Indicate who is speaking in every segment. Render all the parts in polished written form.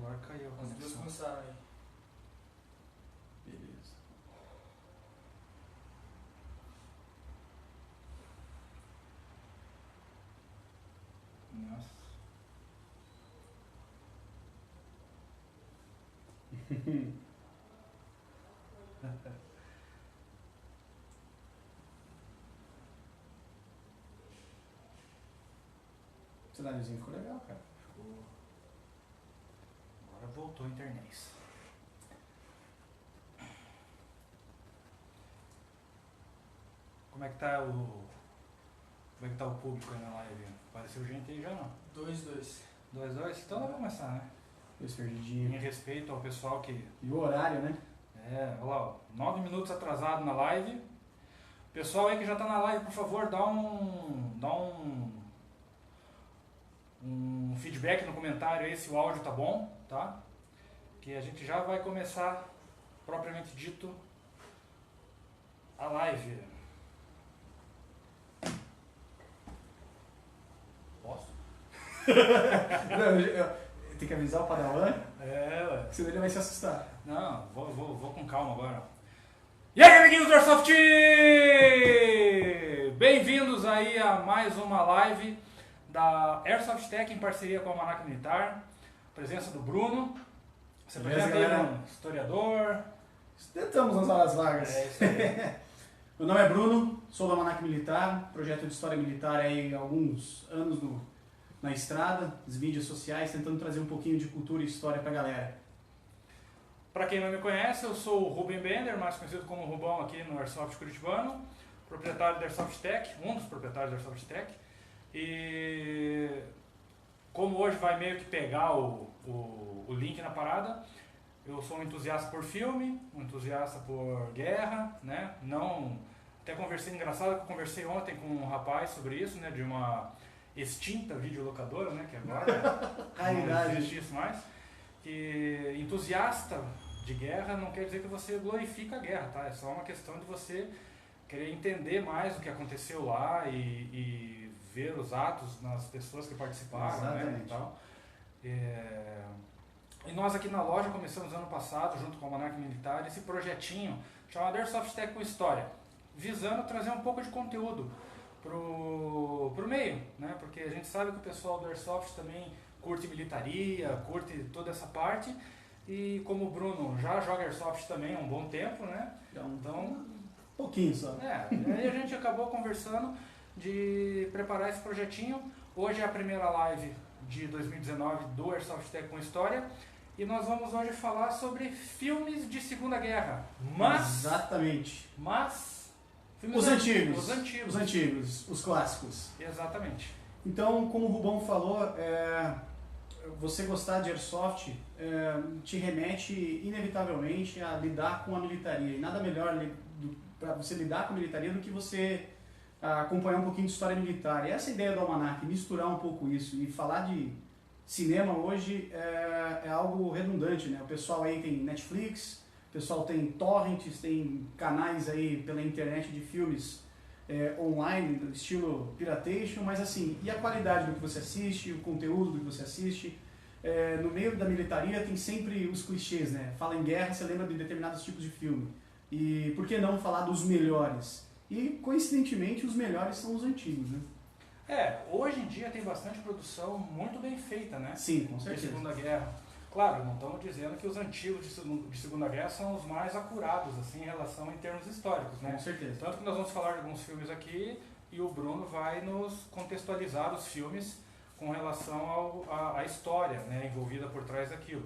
Speaker 1: Agora caiu a
Speaker 2: As duas
Speaker 1: conexão.
Speaker 2: começaram aí.
Speaker 1: Beleza. Nossa.
Speaker 3: O cenáriozinho ficou legal, cara.
Speaker 1: Agora voltou a internet. Como é que tá o público aí na live? Apareceu gente aí já não?
Speaker 2: 2-2.
Speaker 1: 2-2? Então vamos começar, né?
Speaker 3: Dois
Speaker 1: Em
Speaker 3: perdidinhos.
Speaker 1: respeito ao pessoal que...
Speaker 3: E o horário, né?
Speaker 1: olha lá, ó, 9 minutos atrasado na live. Pessoal aí que já tá na live, por favor, dá um feedback no comentário aí se o áudio tá bom, tá? Que a gente já vai começar, propriamente dito, a live. Posso?
Speaker 3: Tem que avisar o Padawan,
Speaker 1: Ué.
Speaker 3: senão ele vai se assustar.
Speaker 1: Não, vou com calma agora. E aí, amiguinhos do Airsoft! Bem-vindos aí a mais uma live da Airsoft Tech em parceria com a Almanac Militar. Presença do Bruno. Você
Speaker 3: Beleza,
Speaker 1: apresenta aí,
Speaker 3: galera?
Speaker 1: Bruno? Historiador.
Speaker 3: Tentamos nas horas vagas.
Speaker 1: É isso aí.
Speaker 3: Meu nome é Bruno, sou do Almanac Militar, projeto de história militar aí há alguns anos na estrada, nos vídeos sociais, tentando trazer um pouquinho de cultura e história pra galera.
Speaker 1: Para quem não me conhece, eu sou o Ruben Bender, mais conhecido como Rubão aqui no Airsoft Curitibano, proprietário da Airsoft Tech, um dos proprietários da Airsoft Tech. E como hoje vai meio que pegar o link na parada, eu sou um entusiasta por filme, um entusiasta por guerra, né? Até conversei, engraçado que eu conversei ontem com um rapaz sobre isso, né? De uma extinta videolocadora, né? Que agora não existe isso mais. Que entusiasta de guerra não quer dizer que você glorifica a guerra, tá? É só uma questão de você querer entender mais o que aconteceu lá e ver os atos nas pessoas que participaram, né? E tal. E nós aqui na loja começamos ano passado, junto com a Almanac Militar, esse projetinho chamado Airsoft Tech com História, visando trazer um pouco de conteúdo pro meio, né? Porque a gente sabe que o pessoal do Airsoft também curte militaria, curte toda essa parte, e como o Bruno já joga Airsoft também há um bom tempo, né? Então,
Speaker 3: Pouquinho só.
Speaker 1: e aí a gente acabou conversando de preparar esse projetinho. Hoje é a primeira live de 2019 do Airsoft Tech com História, e nós vamos hoje falar sobre filmes de Segunda Guerra.
Speaker 3: Exatamente.
Speaker 1: Filmes
Speaker 3: Os antigos.
Speaker 1: Os
Speaker 3: Os antigos, os clássicos.
Speaker 1: Exatamente.
Speaker 3: Então, como o Rubão falou, você gostar de Airsoft te remete inevitavelmente a lidar com a militaria. E nada melhor para você lidar com a militaria do que você acompanhar um pouquinho de história militar. E essa ideia do Almanac, misturar um pouco isso e falar de cinema hoje é algo redundante, né? O pessoal aí tem Netflix, o pessoal tem torrents, tem canais aí pela internet de filmes online, do estilo piratation, mas assim, e a qualidade do que você assiste, o conteúdo do que você assiste? No meio da militaria tem sempre os clichês, né? Fala em guerra, você lembra de determinados tipos de filme. E por que não falar dos melhores? E, coincidentemente, os melhores são os antigos, né?
Speaker 1: Hoje em dia tem bastante produção muito bem feita, né?
Speaker 3: Sim, com
Speaker 1: De
Speaker 3: certeza.
Speaker 1: Segunda Guerra. Claro, não estamos dizendo que os antigos de Segunda Guerra são os mais acurados, assim, em relação em termos históricos, né?
Speaker 3: Com certeza.
Speaker 1: Tanto que nós vamos falar de alguns filmes aqui e o Bruno vai nos contextualizar os filmes com relação à história, né, envolvida por trás daquilo.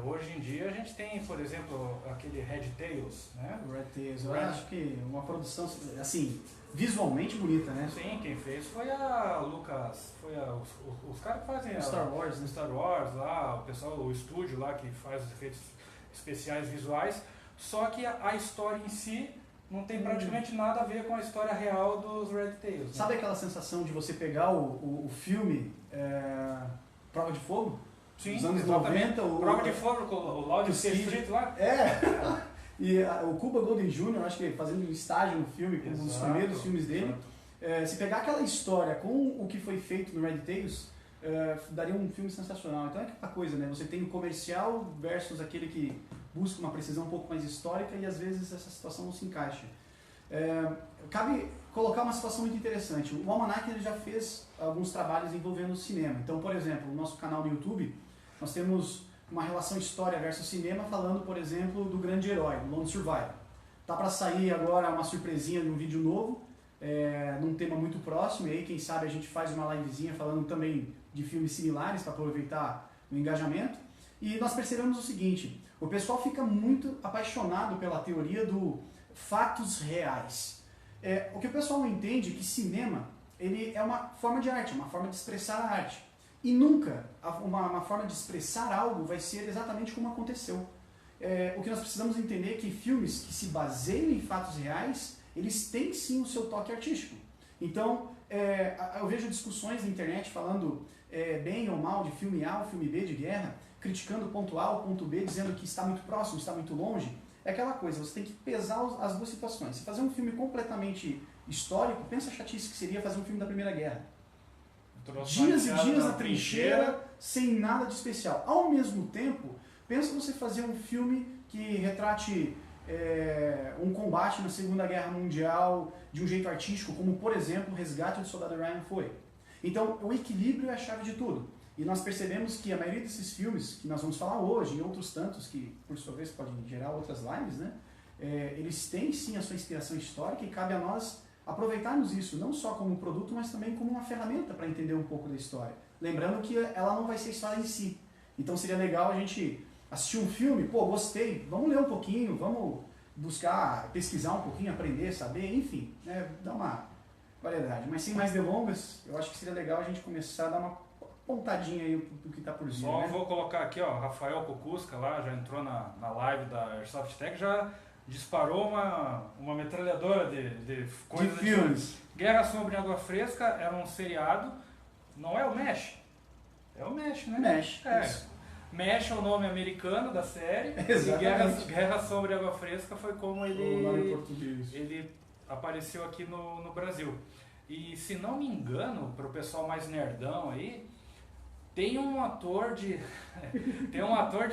Speaker 1: Hoje em dia a gente tem, por exemplo, aquele Red Tails, né?
Speaker 3: Red Tails, eu acho que uma produção, assim, visualmente bonita, né?
Speaker 1: Sim, quem fez foi a Lucas, os caras que fazem
Speaker 3: Star Wars, né?
Speaker 1: Star Wars lá, o pessoal, o estúdio lá que faz os efeitos especiais visuais, só que a história em si não tem praticamente nada a ver com a história real dos Red Tails. Né?
Speaker 3: Sabe aquela sensação de você pegar o filme Prova de Fogo?
Speaker 1: Sim,
Speaker 3: dos anos
Speaker 1: exatamente.
Speaker 3: 90,
Speaker 1: Prova de Fogo com o Loud Street lá?
Speaker 3: E o Cuba Gooding Jr., acho que fazendo estágio no filme, como um dos primeiros filmes dele. Se pegar aquela história com o que foi feito no Red Tails, daria um filme sensacional. Então é aquela coisa, né? Você tem o comercial versus aquele que busca uma precisão um pouco mais histórica e às vezes essa situação não se encaixa. Cabe colocar uma situação muito interessante. O Almanac ele já fez alguns trabalhos envolvendo o cinema. Então, por exemplo, no nosso canal no YouTube, nós temos uma relação história versus cinema falando, por exemplo, do grande herói, do Lone Survivor. Tá para sair agora uma surpresinha de um vídeo novo, num tema muito próximo, e aí quem sabe a gente faz uma livezinha falando também de filmes similares para aproveitar o engajamento. E nós percebemos o seguinte, o pessoal fica muito apaixonado pela teoria do fatos reais. O que o pessoal não entende é que cinema ele é uma forma de arte, uma forma de expressar a arte. E nunca uma forma de expressar algo vai ser exatamente como aconteceu. O que nós precisamos entender é que filmes que se baseiam em fatos reais, eles têm sim o seu toque artístico. Então, eu vejo discussões na internet falando bem ou mal de filme A ou filme B de guerra, criticando o ponto A ou ponto B, dizendo que está muito próximo, está muito longe. É aquela coisa, você tem que pesar as duas situações. Se fazer um filme completamente histórico, pensa a chatice que seria fazer um filme da Primeira Guerra. Dias e dias na trincheira, sem nada de especial. Ao mesmo tempo, pensa você fazer um filme que retrate um combate na Segunda Guerra Mundial de um jeito artístico, como, por exemplo, o Resgate do Soldado Ryan foi. Então, o equilíbrio é a chave de tudo. E nós percebemos que a maioria desses filmes que nós vamos falar hoje, e outros tantos que, por sua vez, podem gerar outras lives, né? Eles têm sim a sua inspiração histórica e cabe a nós aproveitarmos isso, não só como produto, mas também como uma ferramenta para entender um pouco da história. Lembrando que ela não vai ser a história em si. Então seria legal a gente assistir um filme, pô, gostei, vamos ler um pouquinho, vamos buscar, pesquisar um pouquinho, aprender, saber, enfim, né, dar uma variedade. Mas sem mais delongas, eu acho que seria legal a gente começar a dar uma pontadinha aí do que está por vir.
Speaker 1: Só
Speaker 3: né?
Speaker 1: vou colocar aqui, ó, Rafael Kokuska lá, já entrou na live da Airsoft Tech, já disparou uma metralhadora de coisas.
Speaker 3: De filmes.
Speaker 1: Guerra Sombria em Água Fresca era um seriado, não é o Mesh? É o Mesh, né?
Speaker 3: Mesh.
Speaker 1: Mesh é o nome americano da série.
Speaker 3: Exatamente.
Speaker 1: E Guerra Sombria em Água Fresca foi como
Speaker 3: O nome em português.
Speaker 1: ele apareceu aqui no Brasil. E se não me engano, para o pessoal mais nerdão aí, tem um ator de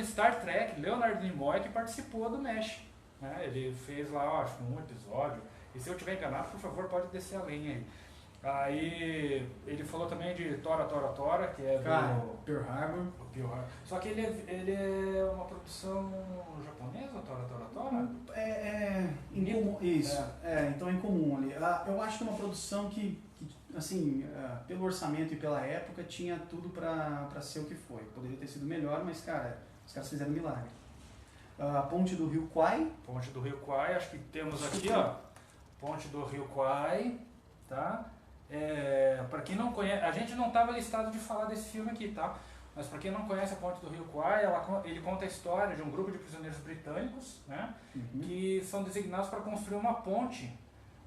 Speaker 1: Star Trek, Leonard Nimoy, que participou do Mesh. Né? Ele fez lá, acho que um episódio. E se eu tiver enganado, por favor, pode descer a lenha aí. Aí ele falou também de Tora, que é do
Speaker 3: Pearl Harbor.
Speaker 1: Só que ele é uma produção japonesa, Tora?
Speaker 3: Incomum, isso. Então é incomum ali. Eu acho que é uma produção que assim, pelo orçamento e pela época, tinha tudo pra ser o que foi. Poderia ter sido melhor, mas, cara, os caras fizeram um milagre. A Ponte do Rio Kwai.
Speaker 1: Ponte do Rio Kwai, acho que temos aqui, ó. Ponte do Rio Kwai, tá? Para quem não conhece, a gente não estava listado de falar desse filme aqui, tá? Mas para quem não conhece a Ponte do Rio Kwai, ele conta a história de um grupo de prisioneiros britânicos, né? Que são designados para construir uma ponte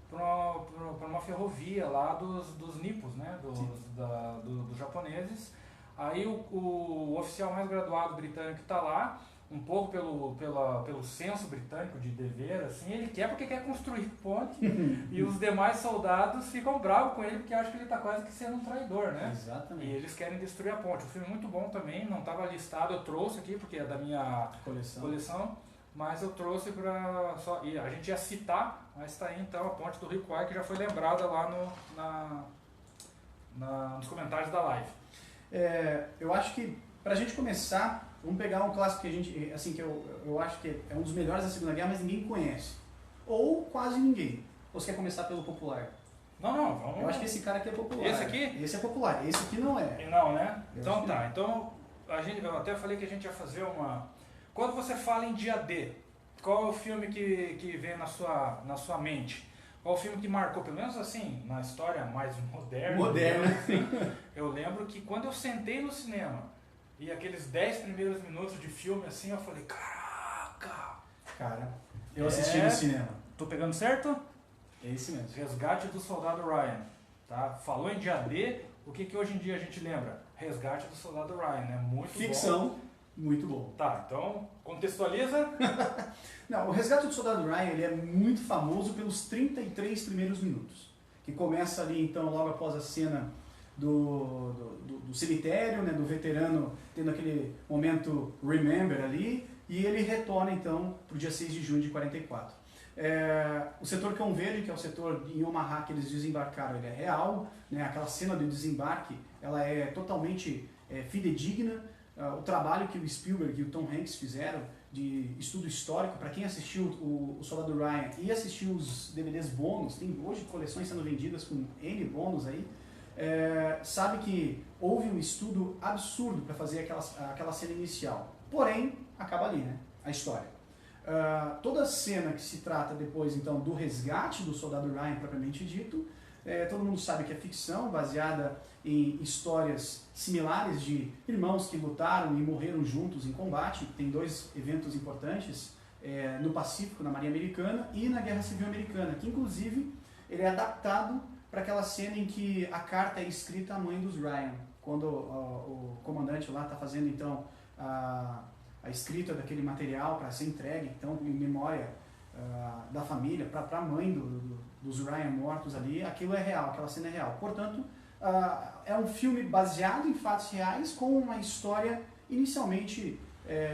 Speaker 1: para uma ferrovia lá dos nipos, né? Dos japoneses. Aí o oficial mais graduado britânico está lá, um pouco pelo senso britânico de dever, assim, ele quer porque quer construir ponte e os demais soldados ficam bravos com ele porque acham que ele está quase que sendo um traidor, né?
Speaker 3: Exatamente.
Speaker 1: E eles querem destruir a ponte. O filme é muito bom também, não estava listado, eu trouxe aqui porque é da minha coleção, mas eu trouxe para só e a gente ia citar, mas está aí então a Ponte do Rio Kwai, que já foi lembrada lá nos comentários da live.
Speaker 3: Eu acho que pra gente começar, vamos pegar um clássico que a gente, assim, que eu acho que é um dos melhores da Segunda Guerra, mas ninguém conhece. Ou quase ninguém. Ou você quer começar pelo popular?
Speaker 1: Não, vamos.
Speaker 3: Eu acho que esse cara aqui é popular.
Speaker 1: Esse aqui?
Speaker 3: Esse é popular, esse aqui não é.
Speaker 1: Não, né? Então tá. Então, eu até falei que a gente ia fazer uma... Quando você fala em dia D, qual é o filme que vem na sua mente? Qual o filme que marcou, pelo menos assim, na história mais moderna? Assim, eu lembro que quando eu sentei no cinema e aqueles 10 primeiros minutos de filme assim, eu falei, caraca!
Speaker 3: Cara, eu assisti no cinema.
Speaker 1: Tô pegando certo?
Speaker 3: É esse mesmo.
Speaker 1: Resgate do Soldado Ryan. Tá? Falou em dia D, o que hoje em dia a gente lembra? Resgate do Soldado Ryan, né? Muito
Speaker 3: Ficção.
Speaker 1: bom.
Speaker 3: Muito bom.
Speaker 1: Tá, então contextualiza.
Speaker 3: Não, o Resgate do Soldado Ryan ele é muito famoso pelos 33 primeiros minutos. Que começa ali, então, logo após a cena do cemitério, né, do veterano tendo aquele momento remember ali, e ele retorna então para o dia 6 de junho de 44. O setor Cão Verde, que é o setor em Omaha que eles desembarcaram, ele é real, né, aquela cena do desembarque ela é totalmente fidedigna. O trabalho que o Spielberg e o Tom Hanks fizeram de estudo histórico, para quem assistiu o Soldado Ryan e assistiu os DVDs bônus, tem hoje coleções sendo vendidas com N bônus aí, sabe que houve um estudo absurdo para fazer aquela cena inicial. Porém, acaba ali, né? A história. Toda a cena que se trata depois, então, do resgate do Soldado Ryan, propriamente dito, todo mundo sabe que é ficção, baseada em histórias similares de irmãos que lutaram e morreram juntos em combate. Tem dois eventos importantes no Pacífico, na Marinha Americana, e na Guerra Civil Americana, que inclusive ele é adaptado para aquela cena em que a carta é escrita à mãe dos Ryan, quando o comandante lá está fazendo então a escrita daquele material para ser entregue, então em memória da família, para a mãe dos Ryan mortos ali. Aquilo é real, aquela cena é real. Portanto, é um filme baseado em fatos reais com uma história inicialmente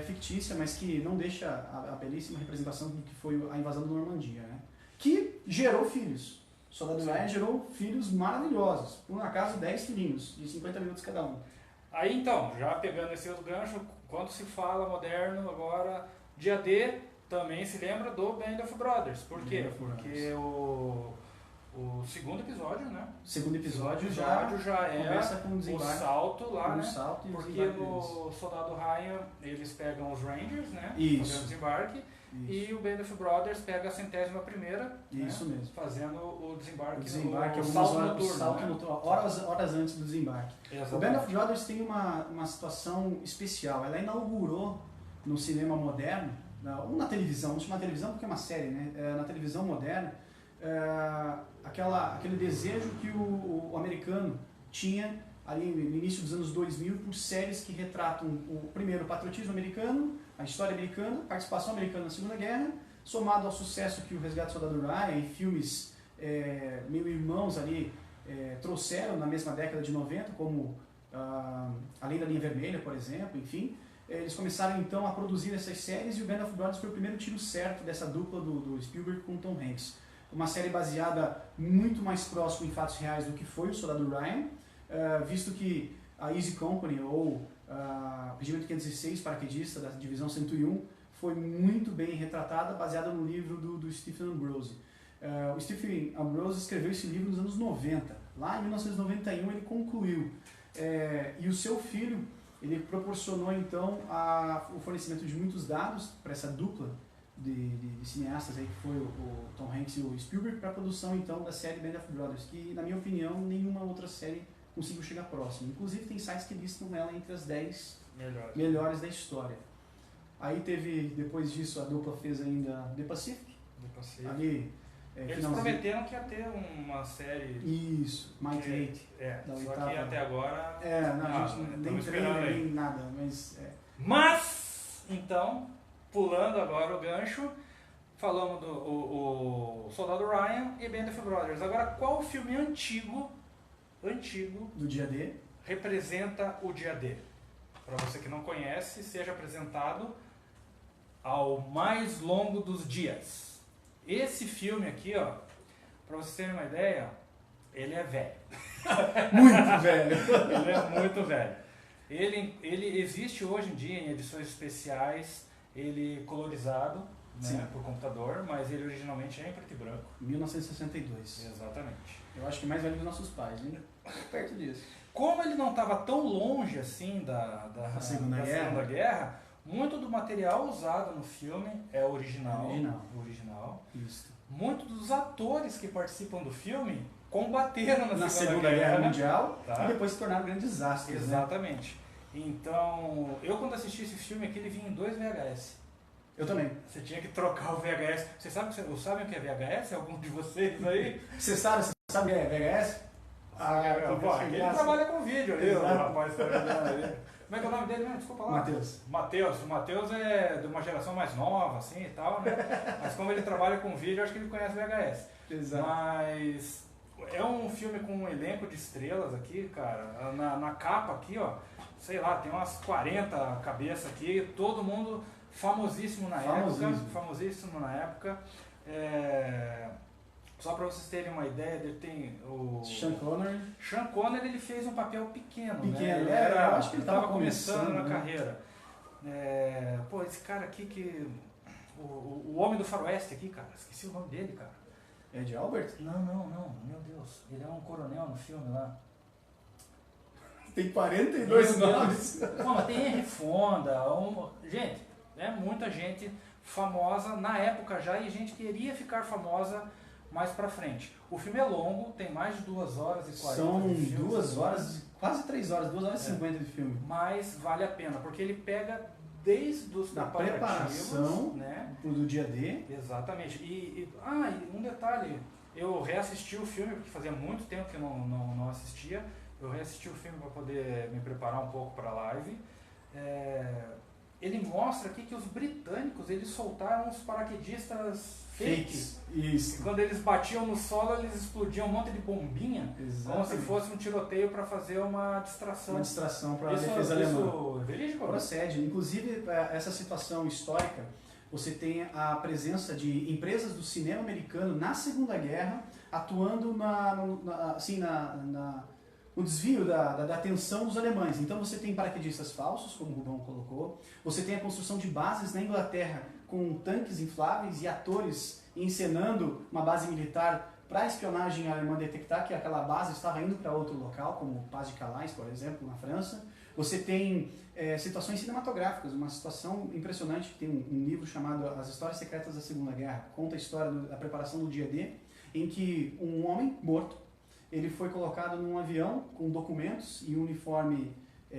Speaker 3: fictícia, mas que não deixa a belíssima representação do que foi a invasão da Normandia, né? Que gerou filhos. O Soldado Ryan gerou filhos maravilhosos, por um acaso 10 filhinhos, de 50 minutos cada um.
Speaker 1: Aí então, já pegando esse outro gancho, quando se fala moderno agora, dia D também se lembra do Band of Brothers. Por quê? Porque o segundo episódio, né?
Speaker 3: Segundo episódio já
Speaker 1: é
Speaker 3: começa com
Speaker 1: o salto lá, né?
Speaker 3: Salto e
Speaker 1: porque no Soldado Ryan eles pegam os Rangers, né?
Speaker 3: Isso.
Speaker 1: Fazendo desembarque. Isso. E o Band of Brothers pega a 101ª,
Speaker 3: isso, né?
Speaker 1: Mesmo. Fazendo o desembarque,
Speaker 3: o
Speaker 1: salto noturno,
Speaker 3: horas antes do desembarque.
Speaker 1: Exatamente.
Speaker 3: O Band of Brothers tem uma situação especial. Ela inaugurou no cinema moderno, ou na televisão, não chama televisão porque é uma série, né? Na televisão moderna, aquele desejo que o americano tinha ali no início dos anos 2000 por séries que retratam primeiro o patriotismo americano, a história americana, a participação americana na Segunda Guerra, somado ao sucesso que o Resgate do Soldado Ryan e filmes meio irmãos ali trouxeram na mesma década de 90, como Além da Linha Vermelha, por exemplo, enfim. Eles começaram então a produzir essas séries e o Band of Brothers foi o primeiro tiro certo dessa dupla do Spielberg com o Tom Hanks. Uma série baseada muito mais próximo em fatos reais do que foi o Soldado Ryan, visto que a Easy Company, ou o Regimento 506 paraquedista da Divisão 101, foi muito bem retratada, baseada no livro do Stephen Ambrose. O Stephen Ambrose escreveu esse livro nos anos 90. Lá em 1991 ele concluiu. E o seu filho, ele proporcionou então o fornecimento de muitos dados para essa dupla de cineastas aí, que foi o Tom Hanks e o Spielberg, para a produção então da série Band of Brothers, que na minha opinião nenhuma outra série conseguiu chegar próximo. Inclusive tem sites que listam ela entre as 10 melhores da história. Aí teve, depois disso, a dupla fez ainda The Pacific. Ali,
Speaker 1: eles prometeram que ia ter uma série...
Speaker 3: Isso, Mighty Eight.
Speaker 1: Só que até agora...
Speaker 3: a gente nem trailer, nem nada, mas...
Speaker 1: Mas, então, pulando agora o gancho, falamos do Soldado Ryan e Band of Brothers. Agora, qual filme antigo
Speaker 3: do dia D
Speaker 1: representa o dia D? Para você que não conhece, seja apresentado ao mais longo dos dias. Esse filme aqui, ó, para vocês terem uma ideia, ele é velho.
Speaker 3: Muito velho.
Speaker 1: Ele é muito velho. Ele existe hoje em dia em edições especiais, ele colorizado, né, por computador, mas ele originalmente é em preto e branco.
Speaker 3: 1962.
Speaker 1: Exatamente.
Speaker 3: Eu acho que mais velho que nossos pais, hein? Perto disso.
Speaker 1: Como ele não estava tão longe assim da Segunda Guerra, muito do material usado no filme é original.
Speaker 3: Isso.
Speaker 1: Muitos dos atores que participam do filme combateram na
Speaker 3: Segunda Guerra Mundial,
Speaker 1: tá?
Speaker 3: E depois se tornaram grandes desastres.
Speaker 1: Exatamente. Né? Então, eu quando assisti esse filme aqui, ele vinha em 2 VHS.
Speaker 3: Eu também.
Speaker 1: Você tinha que trocar o VHS. Vocês sabem o que é VHS? Algum de vocês aí?
Speaker 3: Você sabe o que é VHS?
Speaker 1: Ele trabalha com vídeo ali, o rapaz tá olhando ali. Como é que é o nome dele mesmo? Desculpa lá.
Speaker 3: Matheus.
Speaker 1: O Matheus é de uma geração mais nova, assim e tal, né? Mas como ele trabalha com vídeo, eu acho que ele conhece VHS.
Speaker 3: Exato.
Speaker 1: Mas É um filme com um elenco de estrelas aqui, cara. Na capa aqui, ó, sei lá, tem umas 40 cabeças aqui, todo mundo famosíssimo na época. Famosíssimo na época. Só para vocês terem uma ideia, ele tem o...
Speaker 3: Sean Connery.
Speaker 1: Sean Connery, ele fez um papel pequeno, né?
Speaker 3: Pequeno,
Speaker 1: eu
Speaker 3: acho que ele estava
Speaker 1: começando na
Speaker 3: né?
Speaker 1: carreira. Pô, esse cara aqui que... O Homem do Faroeste aqui, cara, esqueci o nome dele, cara.
Speaker 3: Ed Albert?
Speaker 1: Não, meu Deus, ele é um coronel no filme lá.
Speaker 3: Tem 42 nomes.
Speaker 1: Não, mas tem Henry Fonda, gente, muita gente famosa na época já, e gente queria ficar famosa mais pra frente. O filme é longo, tem mais de 2 horas e 40
Speaker 3: São
Speaker 1: de filme.
Speaker 3: 2 horas, quase 3 horas, 2 horas e 50 de filme.
Speaker 1: Mas vale a pena, porque ele pega desde os
Speaker 3: preparação,
Speaker 1: né?
Speaker 3: Do dia D.
Speaker 1: Exatamente. E um detalhe, eu reassisti o filme, porque fazia muito tempo que eu não assistia. Eu reassisti o filme para poder me preparar um pouco para a live. Ele mostra aqui que os britânicos, eles soltaram os paraquedistas fakes.
Speaker 3: Isso.
Speaker 1: E quando eles batiam no solo, eles explodiam um monte de bombinha,
Speaker 3: Exatamente.
Speaker 1: como se fosse um tiroteio para fazer uma distração.
Speaker 3: Uma distração para a defesa alemã.
Speaker 1: Isso é verídico?
Speaker 3: Procede. Inclusive, essa situação histórica, você tem a presença de empresas do cinema americano na Segunda Guerra, atuando no desvio da atenção dos alemães. Então você tem paraquedistas falsos, como o Rubão colocou, você tem a construção de bases na Inglaterra com tanques infláveis e atores encenando uma base militar para a espionagem alemã detectar que aquela base estava indo para outro local, como Paz de Calais, por exemplo, na França. Você tem situações cinematográficas, uma situação impressionante. Tem um livro chamado As Histórias Secretas da Segunda Guerra, conta a história da preparação do dia D, em que um homem morto, ele foi colocado num avião com documentos e uniforme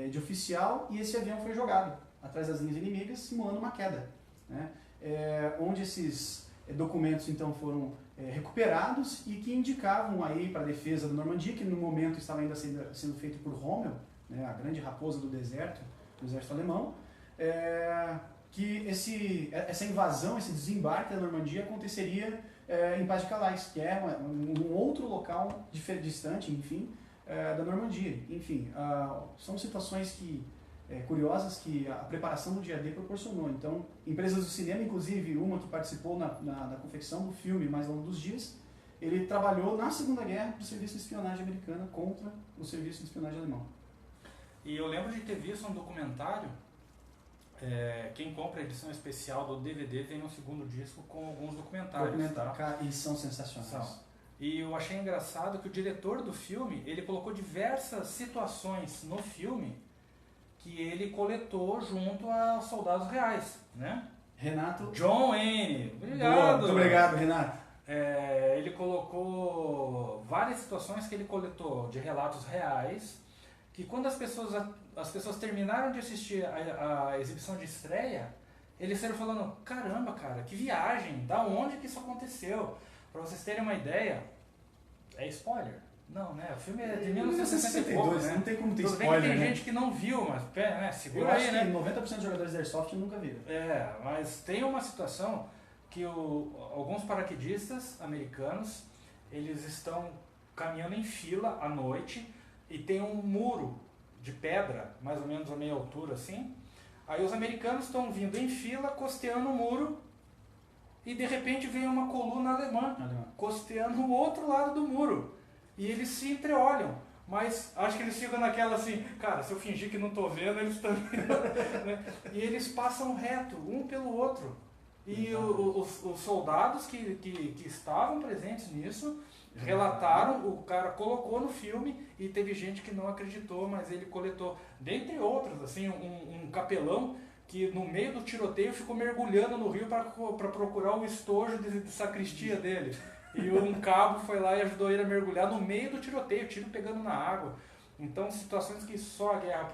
Speaker 3: de oficial, e esse avião foi jogado atrás das linhas inimigas, simulando uma queda, né? Onde esses documentos então foram recuperados e que indicavam aí para a defesa da Normandia, que no momento estava ainda sendo feito por Rommel, né, a grande raposa do deserto, do exército alemão, que essa invasão, esse desembarque da Normandia aconteceria em Paz de Calais, que é um outro local distante, enfim, da Normandia. Enfim, são situações curiosas que a preparação do dia D proporcionou. Então, empresas do cinema, inclusive uma que participou na confecção do filme Mais Longo dos Dias, ele trabalhou na Segunda Guerra para o serviço de espionagem americano contra o serviço de espionagem alemão. E
Speaker 1: eu lembro de ter visto um documentário, quem compra a edição especial do DVD tem um segundo disco com alguns documentários.
Speaker 3: Tá? E são sensacionais.
Speaker 1: E eu achei engraçado que o diretor do filme, ele colocou diversas situações no filme que ele coletou junto a soldados reais, né?
Speaker 3: Renato.
Speaker 1: John Wayne. Obrigado.
Speaker 3: Muito obrigado, Renato.
Speaker 1: Ele colocou várias situações que ele coletou de relatos reais, que quando as pessoas terminaram de assistir a exibição de estreia, eles saíram falando, caramba, cara, que viagem, da onde que isso aconteceu? Para vocês terem uma ideia, é spoiler? Não, né? O filme é de 1962, né?
Speaker 3: Não tem como ter
Speaker 1: tudo
Speaker 3: spoiler,
Speaker 1: bem que tem
Speaker 3: né?
Speaker 1: gente que não viu, mas segura
Speaker 3: eu
Speaker 1: aí,
Speaker 3: acho
Speaker 1: né?
Speaker 3: Que 90% dos jogadores da Airsoft nunca viram.
Speaker 1: Mas tem uma situação que alguns paraquedistas americanos, eles estão caminhando em fila à noite e tem um muro de pedra, mais ou menos a meia altura assim. Aí os americanos estão vindo em fila, costeando o muro, e de repente vem uma coluna alemã costeando o outro lado do muro. E eles se entreolham, mas acho que eles ficam naquela assim, cara, se eu fingir que não estou vendo, eles também não, né? E eles passam reto, um pelo outro. E os soldados que estavam presentes nisso relataram, o cara colocou no filme e teve gente que não acreditou, mas ele coletou, dentre outros, assim, um capelão que no meio do tiroteio ficou mergulhando no rio para procurar o estojo de sacristia dele. E um cabo foi lá e ajudou ele a mergulhar no meio do tiroteio, tiro pegando na água. Então, situações que só a guerra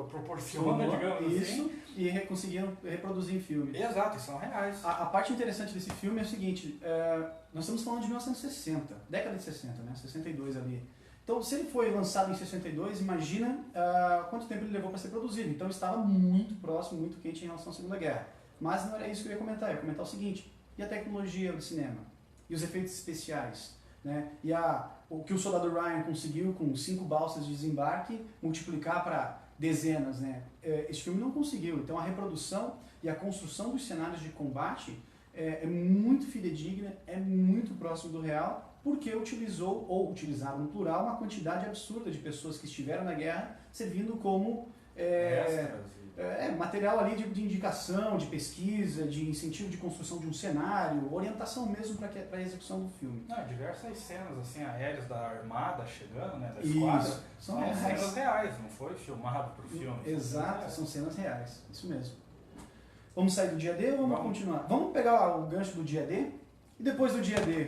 Speaker 1: proporciona, digamos
Speaker 3: isso,
Speaker 1: assim.
Speaker 3: E conseguiram reproduzir em filme.
Speaker 1: Exato, e são reais.
Speaker 3: A parte interessante desse filme é o seguinte, nós estamos falando de 1960, década de 60, né? 62 ali. Então, se ele foi lançado em 62, imagina quanto tempo ele levou para ser produzido. Então, estava muito próximo, muito quente em relação à Segunda Guerra. Mas não era isso que eu ia comentar o seguinte, e a tecnologia do cinema? E os efeitos especiais? né? E o que o soldado Ryan conseguiu com 5 balsas de desembarque, multiplicar para dezenas, né? Esse filme não conseguiu. Então a reprodução e a construção dos cenários de combate é muito fidedigna, é muito próximo do real, porque utilizou, ou utilizaram no plural, uma quantidade absurda de pessoas que estiveram na guerra, servindo como material ali de indicação, de pesquisa, de incentivo de construção de um cenário, orientação mesmo para a execução do filme.
Speaker 1: Não, diversas cenas assim, aéreas da armada chegando, né, da esquadra, são cenas reais, não foi filmado para o filme.
Speaker 3: Exato, são cenas reais, isso mesmo. Vamos sair do dia D ou vamos continuar? Vamos pegar o gancho do dia D e depois do dia D.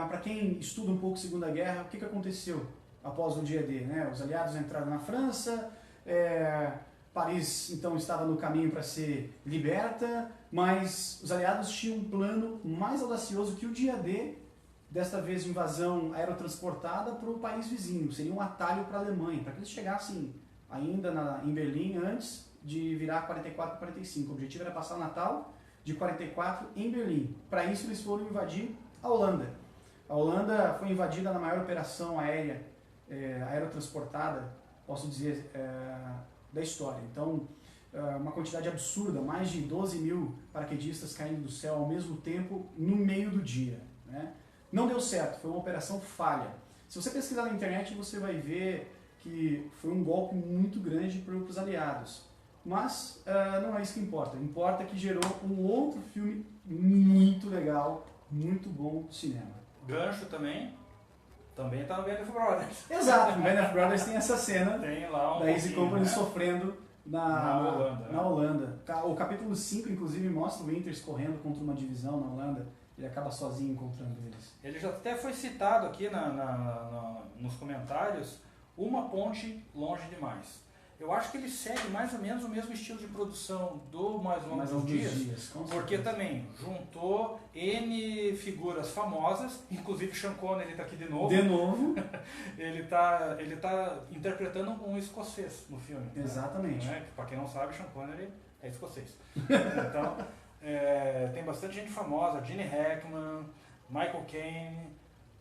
Speaker 3: Para quem estuda um pouco Segunda Guerra, o que aconteceu após o dia D? Né? Os aliados entraram na França, Paris então estava no caminho para ser liberta, mas os aliados tinham um plano mais audacioso que o dia D, desta vez invasão aerotransportada para o país vizinho. Seria um atalho para a Alemanha, para que eles chegassem ainda em Berlim antes de virar 44 e 45. O objetivo era passar o Natal de 44 em Berlim. Para isso eles foram invadir a Holanda. A Holanda foi invadida na maior operação aérea aerotransportada, posso dizer, da história. Então, uma quantidade absurda, mais de 12 mil paraquedistas caindo do céu ao mesmo tempo no meio do dia, né? Não deu certo, foi uma operação falha. Se você pesquisar na internet, você vai ver que foi um golpe muito grande para os aliados. Mas não é isso que importa. Importa que gerou um outro filme muito legal, muito bom do cinema.
Speaker 1: Gancho também tá no Band of Brothers.
Speaker 3: Exato, no Band of Brothers tem essa cena
Speaker 1: tem lá
Speaker 3: da Easy Company, né, sofrendo na
Speaker 1: Holanda.
Speaker 3: O capítulo 5, inclusive, mostra o Winters correndo contra uma divisão na Holanda. Ele acaba sozinho encontrando eles.
Speaker 1: Ele já até foi citado aqui nos comentários, Uma Ponte Longe Demais. Eu acho que ele segue mais ou menos o mesmo estilo de produção do Mais Longos Dias, porque também juntou N figuras famosas, inclusive Sean Connery está aqui de novo.
Speaker 3: De novo.
Speaker 1: ele tá interpretando um escocês no filme.
Speaker 3: Exatamente.
Speaker 1: Né? Para quem não sabe, Sean Connery é escocês. Então, tem bastante gente famosa, Gene Hackman, Michael Caine,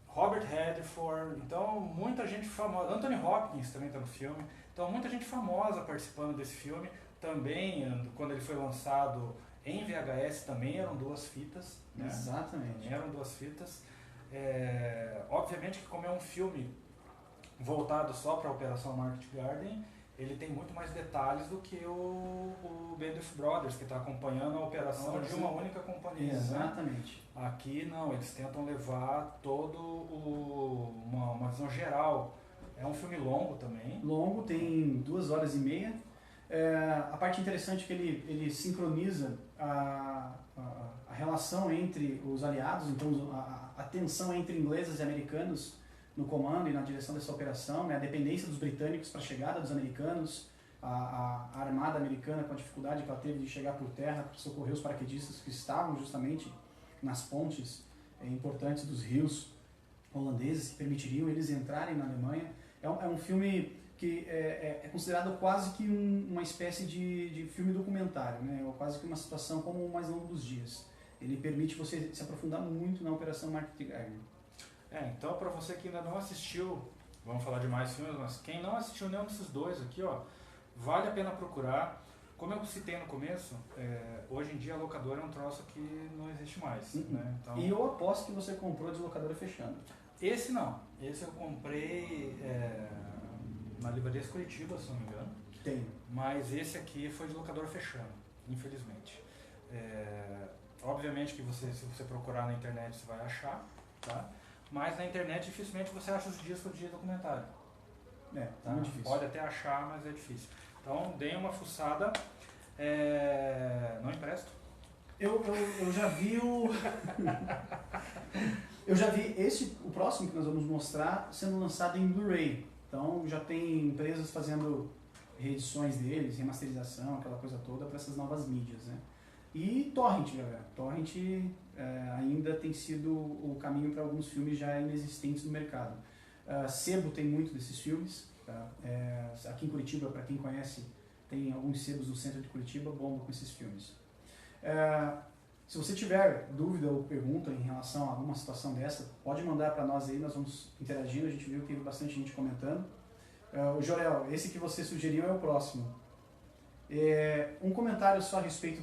Speaker 1: Robert Redford, então muita gente famosa, Anthony Hopkins também está no filme. Então, muita gente famosa participando desse filme. Também, quando ele foi lançado em VHS, também eram 2 fitas. Né?
Speaker 3: Exatamente.
Speaker 1: Também eram 2 fitas. Obviamente que como é um filme voltado só para a Operação Market Garden, ele tem muito mais detalhes do que o Band of Brothers, que está acompanhando a operação de uma única companhia.
Speaker 3: Exatamente.
Speaker 1: Né? Aqui, não, eles tentam levar uma visão geral. É um filme longo também. Longo,
Speaker 3: tem 2h30. A parte interessante é que ele sincroniza a relação entre os aliados, então a tensão entre ingleses e americanos no comando e na direção dessa operação, né? A dependência dos britânicos para a chegada dos americanos, a armada americana com a dificuldade que ela teve de chegar por terra para socorrer os paraquedistas que estavam justamente nas pontes importantes dos rios holandeses que permitiriam eles entrarem na Alemanha. É um filme que é considerado quase que uma espécie de filme documentário, né? Ou quase que uma situação como o Mais Longo dos Dias. Ele permite você se aprofundar muito na Operação Market Garden.
Speaker 1: Então, para você que ainda não assistiu, vamos falar de mais filmes, mas quem não assistiu nenhum desses 2 aqui, ó, vale a pena procurar. Como eu citei no começo, hoje em dia a locadora é um troço que não existe mais. Né? Então,
Speaker 3: e eu aposto que você comprou de locadora fechando.
Speaker 1: Esse não. Esse eu comprei na Livraria Curitiba, se não me engano.
Speaker 3: Tem.
Speaker 1: Mas esse aqui foi de locadora fechando, infelizmente. Obviamente que se você procurar na internet você vai achar, tá? Mas na internet dificilmente você acha os discos de documentário.
Speaker 3: Tá muito difícil.
Speaker 1: Pode até achar, mas é difícil. Então, deem uma fuçada. Não empresto.
Speaker 3: Eu já vi eu já vi o próximo que nós vamos mostrar sendo lançado em Blu-ray. Então já tem empresas fazendo reedições deles, remasterização, aquela coisa toda para essas novas mídias, né? E Torrent, galera. Torrent ainda tem sido o caminho para alguns filmes já inexistentes no mercado. Sebo tem muito desses filmes. Tá? Aqui em Curitiba, para quem conhece, tem alguns sebos no centro de Curitiba, bomba com esses filmes. Se você tiver dúvida ou pergunta em relação a alguma situação dessa, pode mandar para nós aí, nós vamos interagindo, a gente viu que teve bastante gente comentando. O Jorel, esse que você sugeriu é o próximo. Um comentário só a respeito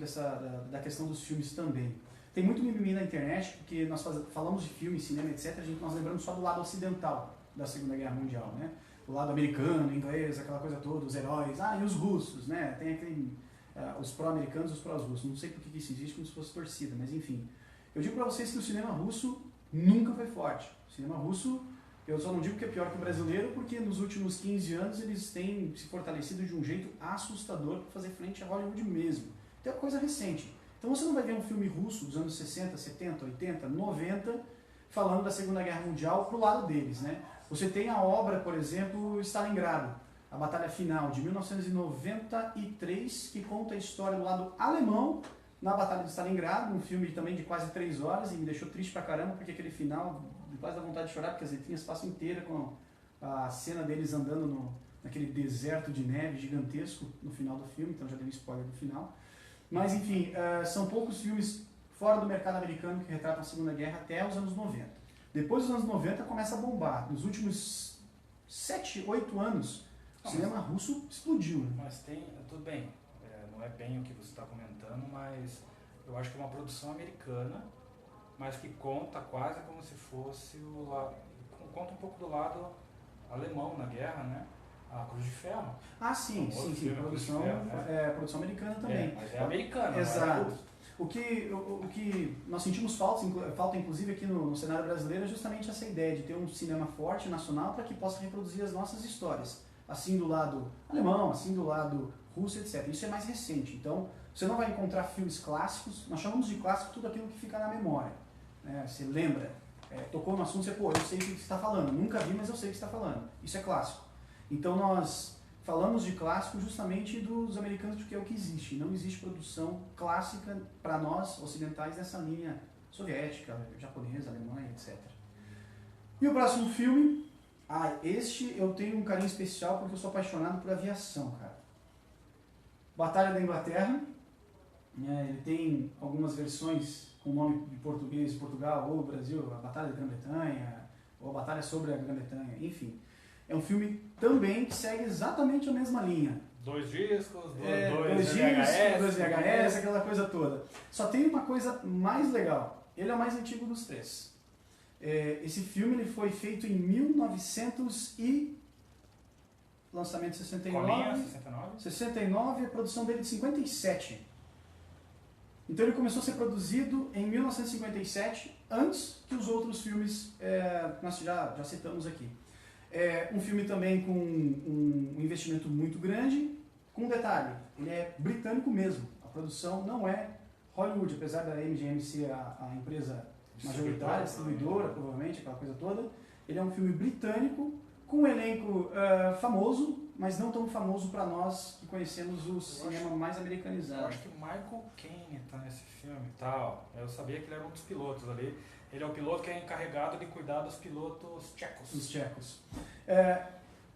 Speaker 3: da questão dos filmes também. Tem muito mimimi na internet, porque nós falamos de filme, cinema, etc., nós lembramos só do lado ocidental da Segunda Guerra Mundial, né? O lado americano, inglês, aquela coisa toda, os heróis, e os russos, né? Tem aquele, os pró-americanos e os pró-russos. Não sei por que isso existe, como se fosse torcida, mas enfim. Eu digo para vocês que o cinema russo nunca foi forte. O cinema russo, eu só não digo que é pior que o brasileiro, porque nos últimos 15 anos eles têm se fortalecido de um jeito assustador para fazer frente a Hollywood mesmo. Então é coisa recente. Então você não vai ver um filme russo dos anos 60, 70, 80, 90 falando da Segunda Guerra Mundial pro lado deles, né? Você tem a obra, por exemplo, Stalingrado, a Batalha Final, de 1993, que conta a história do lado alemão na Batalha de Stalingrado, um filme também de quase 3 horas, e me deixou triste pra caramba, porque aquele final, quase dá vontade de chorar, porque as letrinhas passam inteira com a cena deles andando naquele deserto de neve gigantesco no final do filme, então já dei um spoiler do final. Mas enfim, são poucos filmes fora do mercado americano que retratam a Segunda Guerra até os anos 90. Depois dos anos 90 começa a bombar. Nos últimos 7, 8 anos, o cinema russo explodiu. Né?
Speaker 1: Mas tudo bem, não é bem o que você está comentando, mas eu acho que é uma produção americana, mas que conta quase como se fosse conta um pouco do lado alemão na guerra, né? A Cruz de Ferro.
Speaker 3: Sim. Produção, produção americana também.
Speaker 1: Mas é americana,
Speaker 3: exato. O que nós sentimos falta inclusive aqui no cenário brasileiro é justamente essa ideia de ter um cinema forte, nacional, para que possa reproduzir as nossas histórias. Assim do lado alemão, assim do lado russo, etc. Isso é mais recente. Então, você não vai encontrar filmes clássicos. Nós chamamos de clássico tudo aquilo que fica na memória. Né? Você lembra, tocou no assunto, você, eu sei o que você está falando. Nunca vi, mas eu sei o que você está falando. Isso é clássico. Então nós falamos de clássico justamente dos americanos, porque é o que existe. Não existe produção clássica para nós ocidentais nessa linha soviética, japonesa, alemã, etc. E o próximo filme, este eu tenho um carinho especial porque eu sou apaixonado por aviação, cara. Batalha da Inglaterra, ele tem algumas versões com nome de português, Portugal ou Brasil, a Batalha da Grã-Bretanha, ou a Batalha sobre a Grã-Bretanha, enfim. É um filme também que segue exatamente a mesma linha.
Speaker 1: 2 discos,
Speaker 3: dois VHS, aquela coisa toda. Só tem uma coisa mais legal. Ele é o mais antigo dos 3. Esse filme ele foi feito em 1900 e... lançamento 69.
Speaker 1: Colinha, 69.
Speaker 3: 69, a produção dele de 57. Então ele começou a ser produzido em 1957, antes que os outros filmes nós já citamos aqui. Um filme também com um investimento muito grande, com um detalhe, ele é britânico mesmo, a produção não é Hollywood, apesar da MGM ser a empresa majoritária, distribuidora, provavelmente, aquela coisa toda. Ele é um filme britânico, com um elenco famoso, mas não tão famoso para nós que conhecemos o cinema mais americanizado.
Speaker 1: Eu acho que o Michael Caine está nesse filme e tal. Eu sabia que ele era um dos pilotos ali. Ele é o piloto que é encarregado de cuidar dos pilotos tchecos.
Speaker 3: Os tchecos.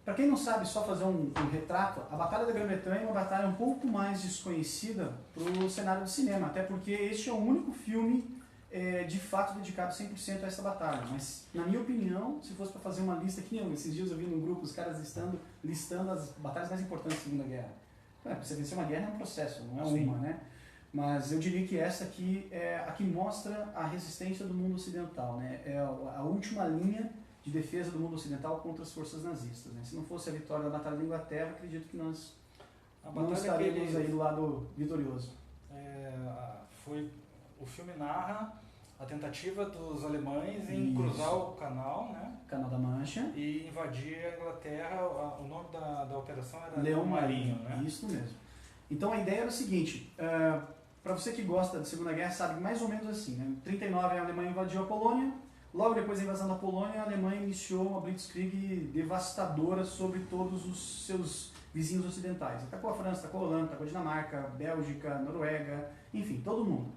Speaker 3: Para quem não sabe, só fazer um retrato, a Batalha da Grã-Bretanha é uma batalha um pouco mais desconhecida para o cenário do cinema, até porque este é o único filme de fato dedicado 100% a essa batalha. Mas, na minha opinião, se fosse para fazer uma lista, que esses dias eu vi num grupo os caras listando as batalhas mais importantes da Segunda Guerra. Para você vencer uma guerra é um processo, não é uma, né? Mas eu diria que essa aqui é a que mostra a resistência do mundo ocidental, né? É a última linha de defesa do mundo ocidental contra as forças nazistas. Né? Se não fosse a vitória da Batalha da Inglaterra, acredito que nós não estaríamos aí do lado vitorioso.
Speaker 1: O filme narra a tentativa dos alemães em cruzar o canal, né?
Speaker 3: Canal da Mancha.
Speaker 1: E invadir a Inglaterra. O nome da operação era
Speaker 3: Leão
Speaker 1: Marinho, né?
Speaker 3: Isso mesmo. Então a ideia era o seguinte, para você que gosta da Segunda Guerra, sabe mais ou menos assim, né? Em 1939 a Alemanha invadiu a Polônia, logo depois da invasão da Polônia, a Alemanha iniciou uma blitzkrieg devastadora sobre todos os seus vizinhos ocidentais. Atacou a França, atacou a Holanda, atacou a Dinamarca, Bélgica, Noruega, enfim, todo mundo.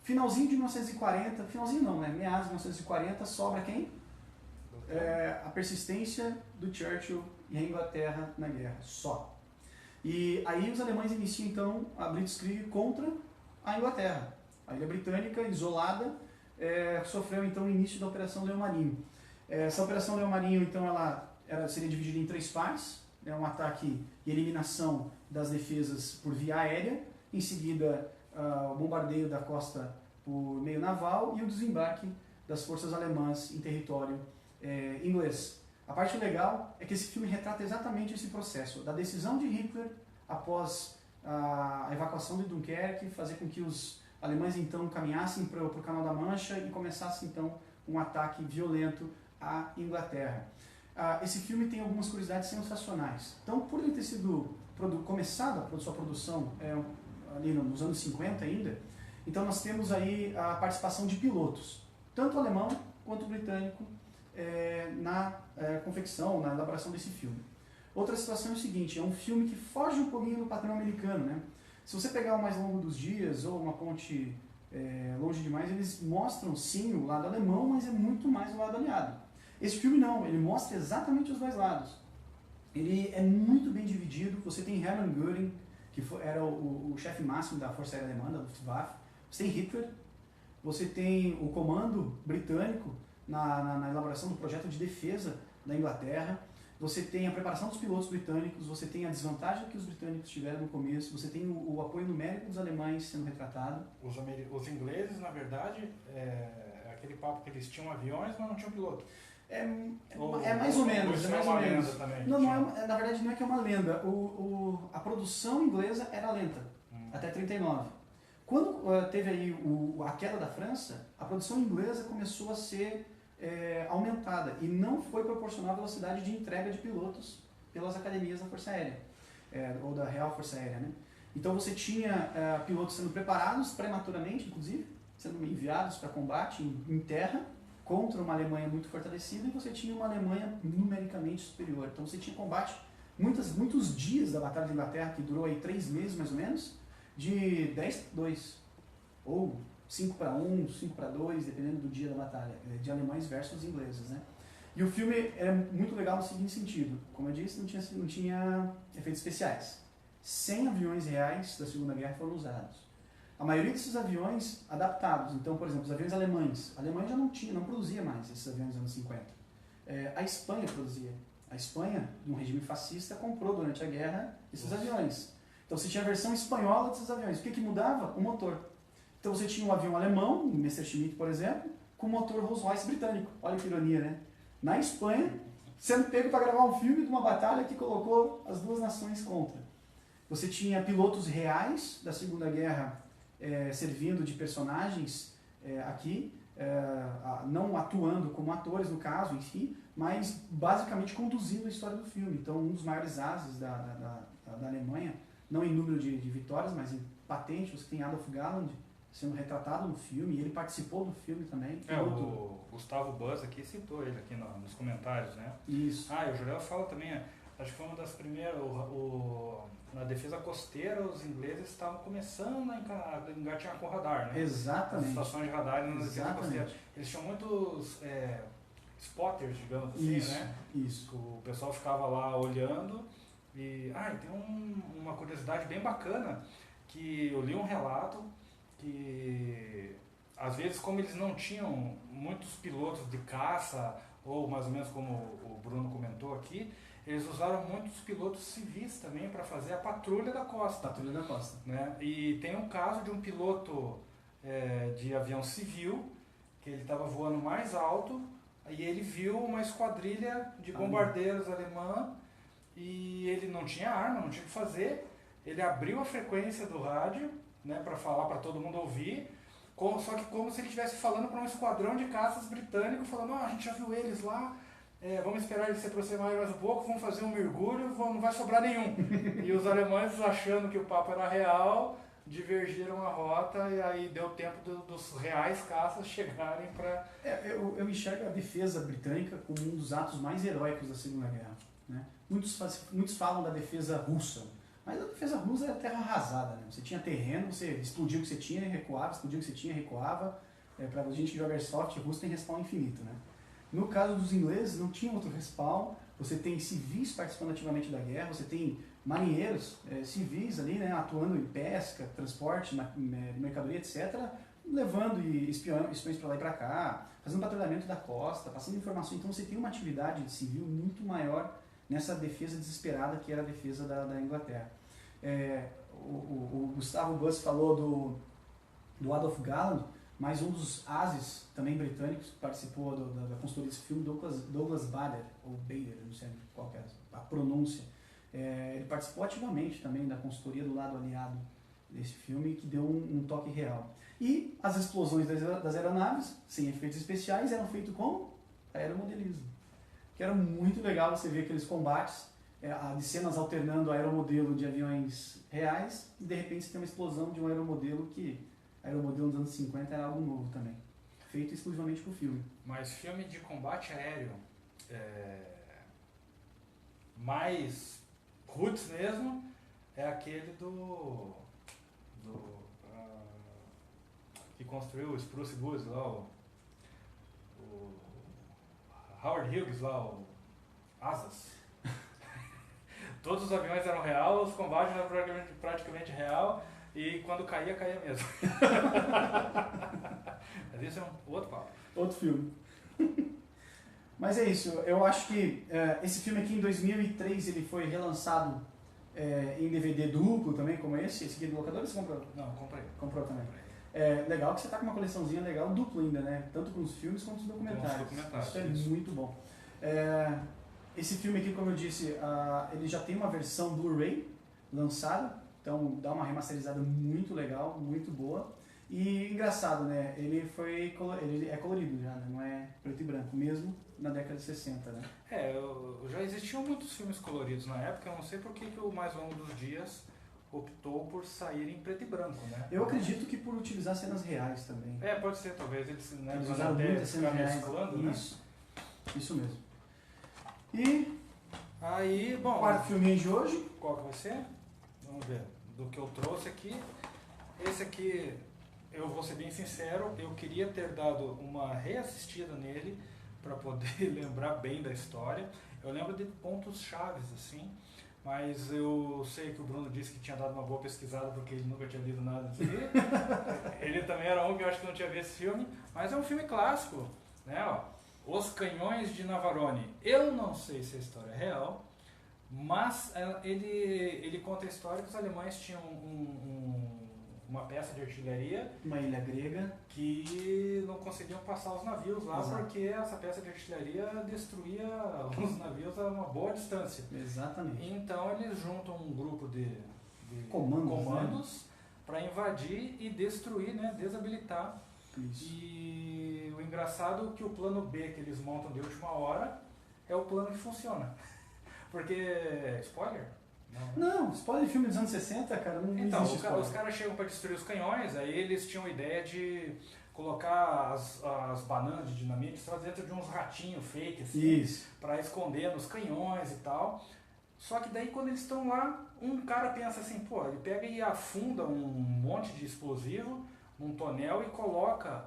Speaker 3: Finalzinho de 1940, finalzinho não, né? Meados de 1940, sobra quem? A persistência do Churchill e a Inglaterra na guerra, só. E aí os alemães iniciam então a blitzkrieg contra a Inglaterra. A ilha britânica, isolada, sofreu então o início da Operação Leão Marinho. Essa Operação Leão Marinho, então, ela seria dividida em 3 partes, um ataque e eliminação das defesas por via aérea, em seguida o bombardeio da costa por meio naval e o desembarque das forças alemãs em território inglês. A parte legal é que esse filme retrata exatamente esse processo, da decisão de Hitler após a evacuação de Dunkerque, fazer com que os alemães então caminhassem para o Canal da Mancha e começasse então um ataque violento à Inglaterra. Esse filme tem algumas curiosidades sensacionais. Então, por ele ter sido começado a sua produção ali nos anos 50 ainda, então nós temos aí a participação de pilotos, tanto alemão quanto britânico, na confecção, na elaboração desse filme. Outra situação é o seguinte, é um filme que foge um pouquinho do padrão americano, né? Se você pegar o Mais Longo dos Dias ou Uma Ponte Longe Demais, eles mostram sim o lado alemão, mas é muito mais o lado aliado. Esse filme não, ele mostra exatamente os dois lados. Ele é muito bem dividido, você tem Hermann Göring, que era o chefe máximo da Força Aérea Alemã, da Luftwaffe, você tem Hitler, você tem o comando britânico na elaboração do projeto de defesa da Inglaterra, você tem a preparação dos pilotos britânicos, você tem a desvantagem que os britânicos tiveram no começo, você tem o apoio numérico dos alemães sendo retratado.
Speaker 1: Os ingleses, na verdade, aquele papo que eles tinham aviões, mas não tinham piloto.
Speaker 3: É mais ou menos, é mais ou menos.
Speaker 1: Também,
Speaker 3: não, na verdade não é que é uma lenda. A produção inglesa era lenta, até 39. Quando teve aí a queda da França, a produção inglesa começou a ser aumentada e não foi proporcional à velocidade de entrega de pilotos pelas academias da Força Aérea, ou da Real Força Aérea, né? Então você tinha pilotos sendo preparados prematuramente, inclusive, sendo enviados para combate em terra, contra uma Alemanha muito fortalecida, e você tinha uma Alemanha numericamente superior. Então você tinha combate, muitos dias da Batalha de Inglaterra, que durou aí 3 meses mais ou menos, de 10-2, ou 5-1, 5-2, dependendo do dia da batalha, de alemães versus ingleses, né? E o filme é muito legal no seguinte sentido, como eu disse, não tinha efeitos especiais. 100 aviões reais da Segunda Guerra foram usados. A maioria desses aviões adaptados, então, por exemplo, os aviões alemães. A Alemanha já não produzia mais esses aviões nos anos 50. A Espanha produzia. A Espanha, num regime fascista, comprou durante a guerra esses aviões. Então você tinha a versão espanhola desses aviões. O que mudava? O motor. Então você tinha um avião alemão, um Messerschmitt, por exemplo, com motor Rolls-Royce britânico. Olha que ironia, né? Na Espanha, sendo pego para gravar um filme de uma batalha que colocou as duas nações contra. Você tinha pilotos reais da Segunda Guerra servindo de personagens aqui, não atuando como atores no caso em si, mas basicamente conduzindo a história do filme. Então um dos maiores ases da Alemanha, não em número de vitórias, mas em patente, você tem Adolf Galland sendo retratado no filme, e ele participou do filme também.
Speaker 1: O Gustavo Buzz aqui citou ele aqui nos comentários, né?
Speaker 3: Isso.
Speaker 1: E o Jurel fala também, acho que foi uma das primeiras, na defesa costeira, os ingleses estavam começando a engatinhar com radar, né?
Speaker 3: Exatamente.
Speaker 1: As estações de radar na defesa costeira. Eles tinham muitos spotters, digamos assim,
Speaker 3: isso,
Speaker 1: né?
Speaker 3: Isso.
Speaker 1: O pessoal ficava lá olhando e... tem uma curiosidade bem bacana, que eu li um relato que, às vezes, como eles não tinham muitos pilotos de caça, ou mais ou menos como o Bruno comentou aqui, eles usaram muitos pilotos civis também para fazer a patrulha da costa.
Speaker 3: Patrulha da costa.
Speaker 1: Né? E tem um caso de um piloto de avião civil, que ele estava voando mais alto, e ele viu uma esquadrilha de bombardeiros alemã, e ele não tinha arma, não tinha o que fazer, ele abriu a frequência do rádio, né, para falar para todo mundo ouvir, só que como se ele estivesse falando para um esquadrão de caças britânico, falando, a gente já viu eles lá, vamos esperar eles se aproximarem mais um pouco, vamos fazer um mergulho, não vai sobrar nenhum. E os alemães, achando que o papo era real, divergiram a rota, e aí deu tempo dos reais caças chegarem para...
Speaker 3: Eu enxergo a defesa britânica como um dos atos mais heróicos da Segunda Guerra, né? Muitos falam da defesa russa, mas a defesa russa era terra arrasada, né? Você tinha terreno, você explodia o que você tinha e recuava, explodia o que você tinha e recuava. Para a gente que joga Airsoft, o russo tem respawn infinito, né? No caso dos ingleses, não tinha outro respawn, você tem civis participando ativamente da guerra, você tem marinheiros civis ali, né, atuando em pesca, transporte, mercadoria, etc., levando espiões para lá e para cá, fazendo patrulhamento da costa, passando informações. Então você tem uma atividade civil muito maior nessa defesa desesperada que era a defesa da Inglaterra. O Gustavo Buss falou do Adolf Galland, mas um dos ases também britânicos que participou da consultoria desse filme, Douglas Bader, ou Bader, não sei qual é a pronúncia. Ele participou ativamente também da consultoria do lado aliado desse filme, que deu um toque real. E as explosões das aeronaves, sem efeitos especiais, eram feitas com aeromodelismo. Que era muito legal você ver aqueles combates, de cenas alternando aeromodelo de aviões reais, e de repente você tem uma explosão de um aeromodelo que... Aeromodelo nos anos 50 era algo novo também. Feito exclusivamente pro filme.
Speaker 1: Mas filme de combate aéreo, mais roots mesmo, é aquele que construiu o Spruce Goose lá, o Howard Hughes lá, o Asas. Todos os aviões eram real, os combates eram praticamente real, e quando caía mesmo. Mas isso é um outro papo.
Speaker 3: Outro filme. Mas é isso, eu acho que esse filme aqui em 2003 ele foi relançado em DVD duplo também, como esse aqui do locador, você comprou?
Speaker 1: Não, comprei.
Speaker 3: Comprou também. Legal que você tá com uma coleçãozinha legal duplo ainda, né? Tanto com os filmes quanto os documentários. Isso é muito bom. Esse filme aqui, como eu disse, ele já tem uma versão Blu-ray lançada, então dá uma remasterizada muito legal, muito boa. E engraçado, né? Ele é colorido já, né? Não é preto e branco, mesmo na década de 60, né?
Speaker 1: Já existiam muitos filmes coloridos na época, eu não sei por que o Mais Longo dos Dias optou por sair em preto e branco, né?
Speaker 3: Eu acredito que por utilizar cenas reais também.
Speaker 1: Pode ser, talvez eles
Speaker 3: usaram muitas cenas reais.
Speaker 1: Mesclando,
Speaker 3: Isso mesmo. E
Speaker 1: aí, bom,
Speaker 3: o quarto filminho de hoje.
Speaker 1: Qual que vai ser? Vamos ver. Do que eu trouxe aqui. Esse aqui, eu vou ser bem sincero, eu queria ter dado uma reassistida nele para poder lembrar bem da história. Eu lembro de pontos chaves, assim, mas eu sei que o Bruno disse que tinha dado uma boa pesquisada porque ele nunca tinha lido nada disso aqui. Ele também era um que eu acho que não tinha visto esse filme, mas é um filme clássico, né? Os Canhões de Navarone. Eu não sei se a história é real, mas ele conta a história que os alemães tinham uma peça de artilharia,
Speaker 3: uma ilha grega,
Speaker 1: que não conseguiam passar os navios lá. Exato. Porque essa peça de artilharia destruía os navios a uma boa distância.
Speaker 3: Exatamente.
Speaker 1: Então eles juntam um grupo de
Speaker 3: comandos,
Speaker 1: né, para invadir e destruir, né, desabilitar.
Speaker 3: Isso.
Speaker 1: E o engraçado é que o plano B que eles montam de última hora é o plano que funciona. Porque... Spoiler?
Speaker 3: Não, spoiler de filme dos anos 60, cara, não
Speaker 1: então,
Speaker 3: existe spoiler.
Speaker 1: Os caras chegam para destruir os canhões, aí eles tinham a ideia de colocar as bananas de dinamite só dentro de uns ratinhos fake, assim, para esconder nos canhões e tal. Só que daí quando eles estão lá, um cara pensa assim, ele pega e afunda um monte de explosivo num tonel e coloca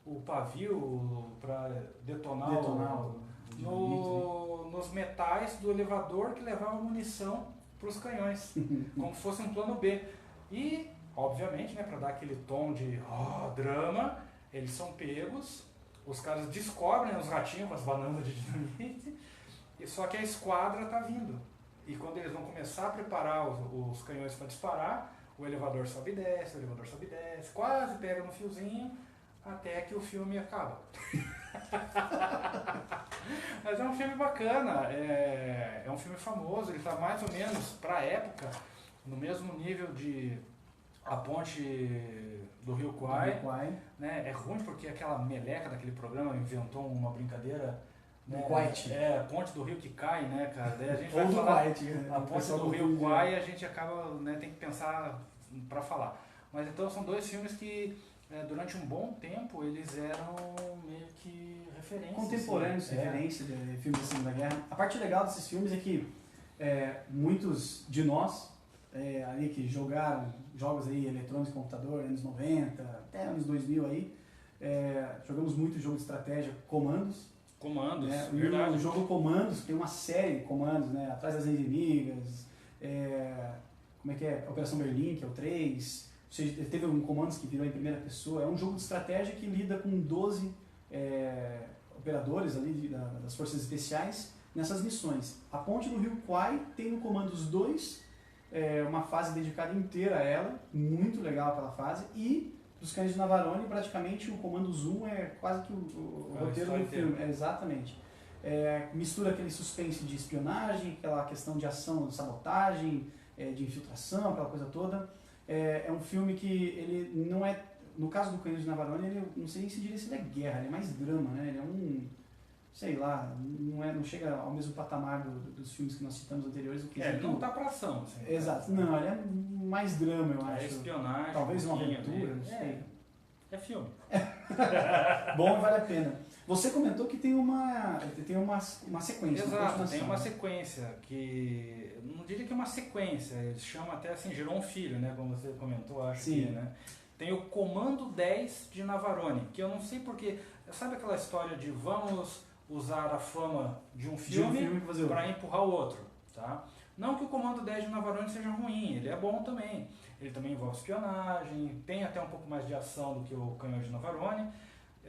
Speaker 1: o pavio para detonar nos metais do elevador que levava munição para os canhões, como se fosse um plano B. E, obviamente, né, para dar aquele tom de drama, eles são pegos, os caras descobrem os ratinhos com as bananas de dinamite, só que a esquadra está vindo. E quando eles vão começar a preparar os canhões para disparar, o elevador sobe e desce, quase pega no fiozinho, até que o filme acaba. Mas é um filme bacana, é um filme famoso, ele está mais ou menos, para a época, no mesmo nível de A Ponte do Rio Kwai. Né? É ruim porque aquela meleca daquele programa inventou uma brincadeira, né? Ponte do Rio que cai, né, cara? Daí a gente vai falar a Ponte do Rio Kwai, a gente acaba, né, tem que pensar para falar. Mas então são dois filmes que durante um bom tempo eles eram meio que referências.
Speaker 3: Contemporâneos, referência de filmes da Segunda Guerra. A parte legal desses filmes é que muitos de nós ali que jogaram jogos aí eletrônicos, computador, anos 90, até anos 2000 aí, jogamos muito jogo de estratégia, Comandos, verdade. O jogo Comandos tem uma série de comandos, né? Atrás das Inimigas, como é que é? Operação Berlim, que é o 3, Teve um Commandos que virou em primeira pessoa. É um jogo de estratégia que lida com 12 operadores ali das forças especiais nessas missões. A Ponte do Rio Kwai tem no Commandos 2 uma fase dedicada inteira a ela, muito legal aquela fase, e dos Cães de Navarone, praticamente o Commandos 1 é quase que o roteiro do filme. Exatamente. Mistura aquele suspense de espionagem, aquela questão de ação, de sabotagem, de infiltração, aquela coisa toda. É um filme que ele não é, no caso do Cães de Navarone, ele, não sei nem se diria se ele é guerra, ele é mais drama, né? Ele é um, sei lá, não chega ao mesmo patamar dos filmes que nós citamos anteriores.
Speaker 1: Ele não tá pra ação. Assim,
Speaker 3: exato, não, ele é mais drama, eu acho.
Speaker 1: É espionagem.
Speaker 3: Talvez uma aventura, não sei.
Speaker 1: É filme.
Speaker 3: Bom, vale a pena. Você comentou que tem uma sequência.
Speaker 1: Exato, tem uma sequência que, não diria que é uma sequência, eles chamam até assim, gerou um filho, né, como você comentou, acho.
Speaker 3: Sim.
Speaker 1: Que, né? Tem o Comando 10 de Navarone, que eu não sei porque, sabe aquela história de vamos usar a fama de um filme para empurrar o outro, tá? Não que o Comando 10 de Navarone seja ruim, ele é bom também. Ele também envolve espionagem, tem até um pouco mais de ação do que o Canhão de Navarone.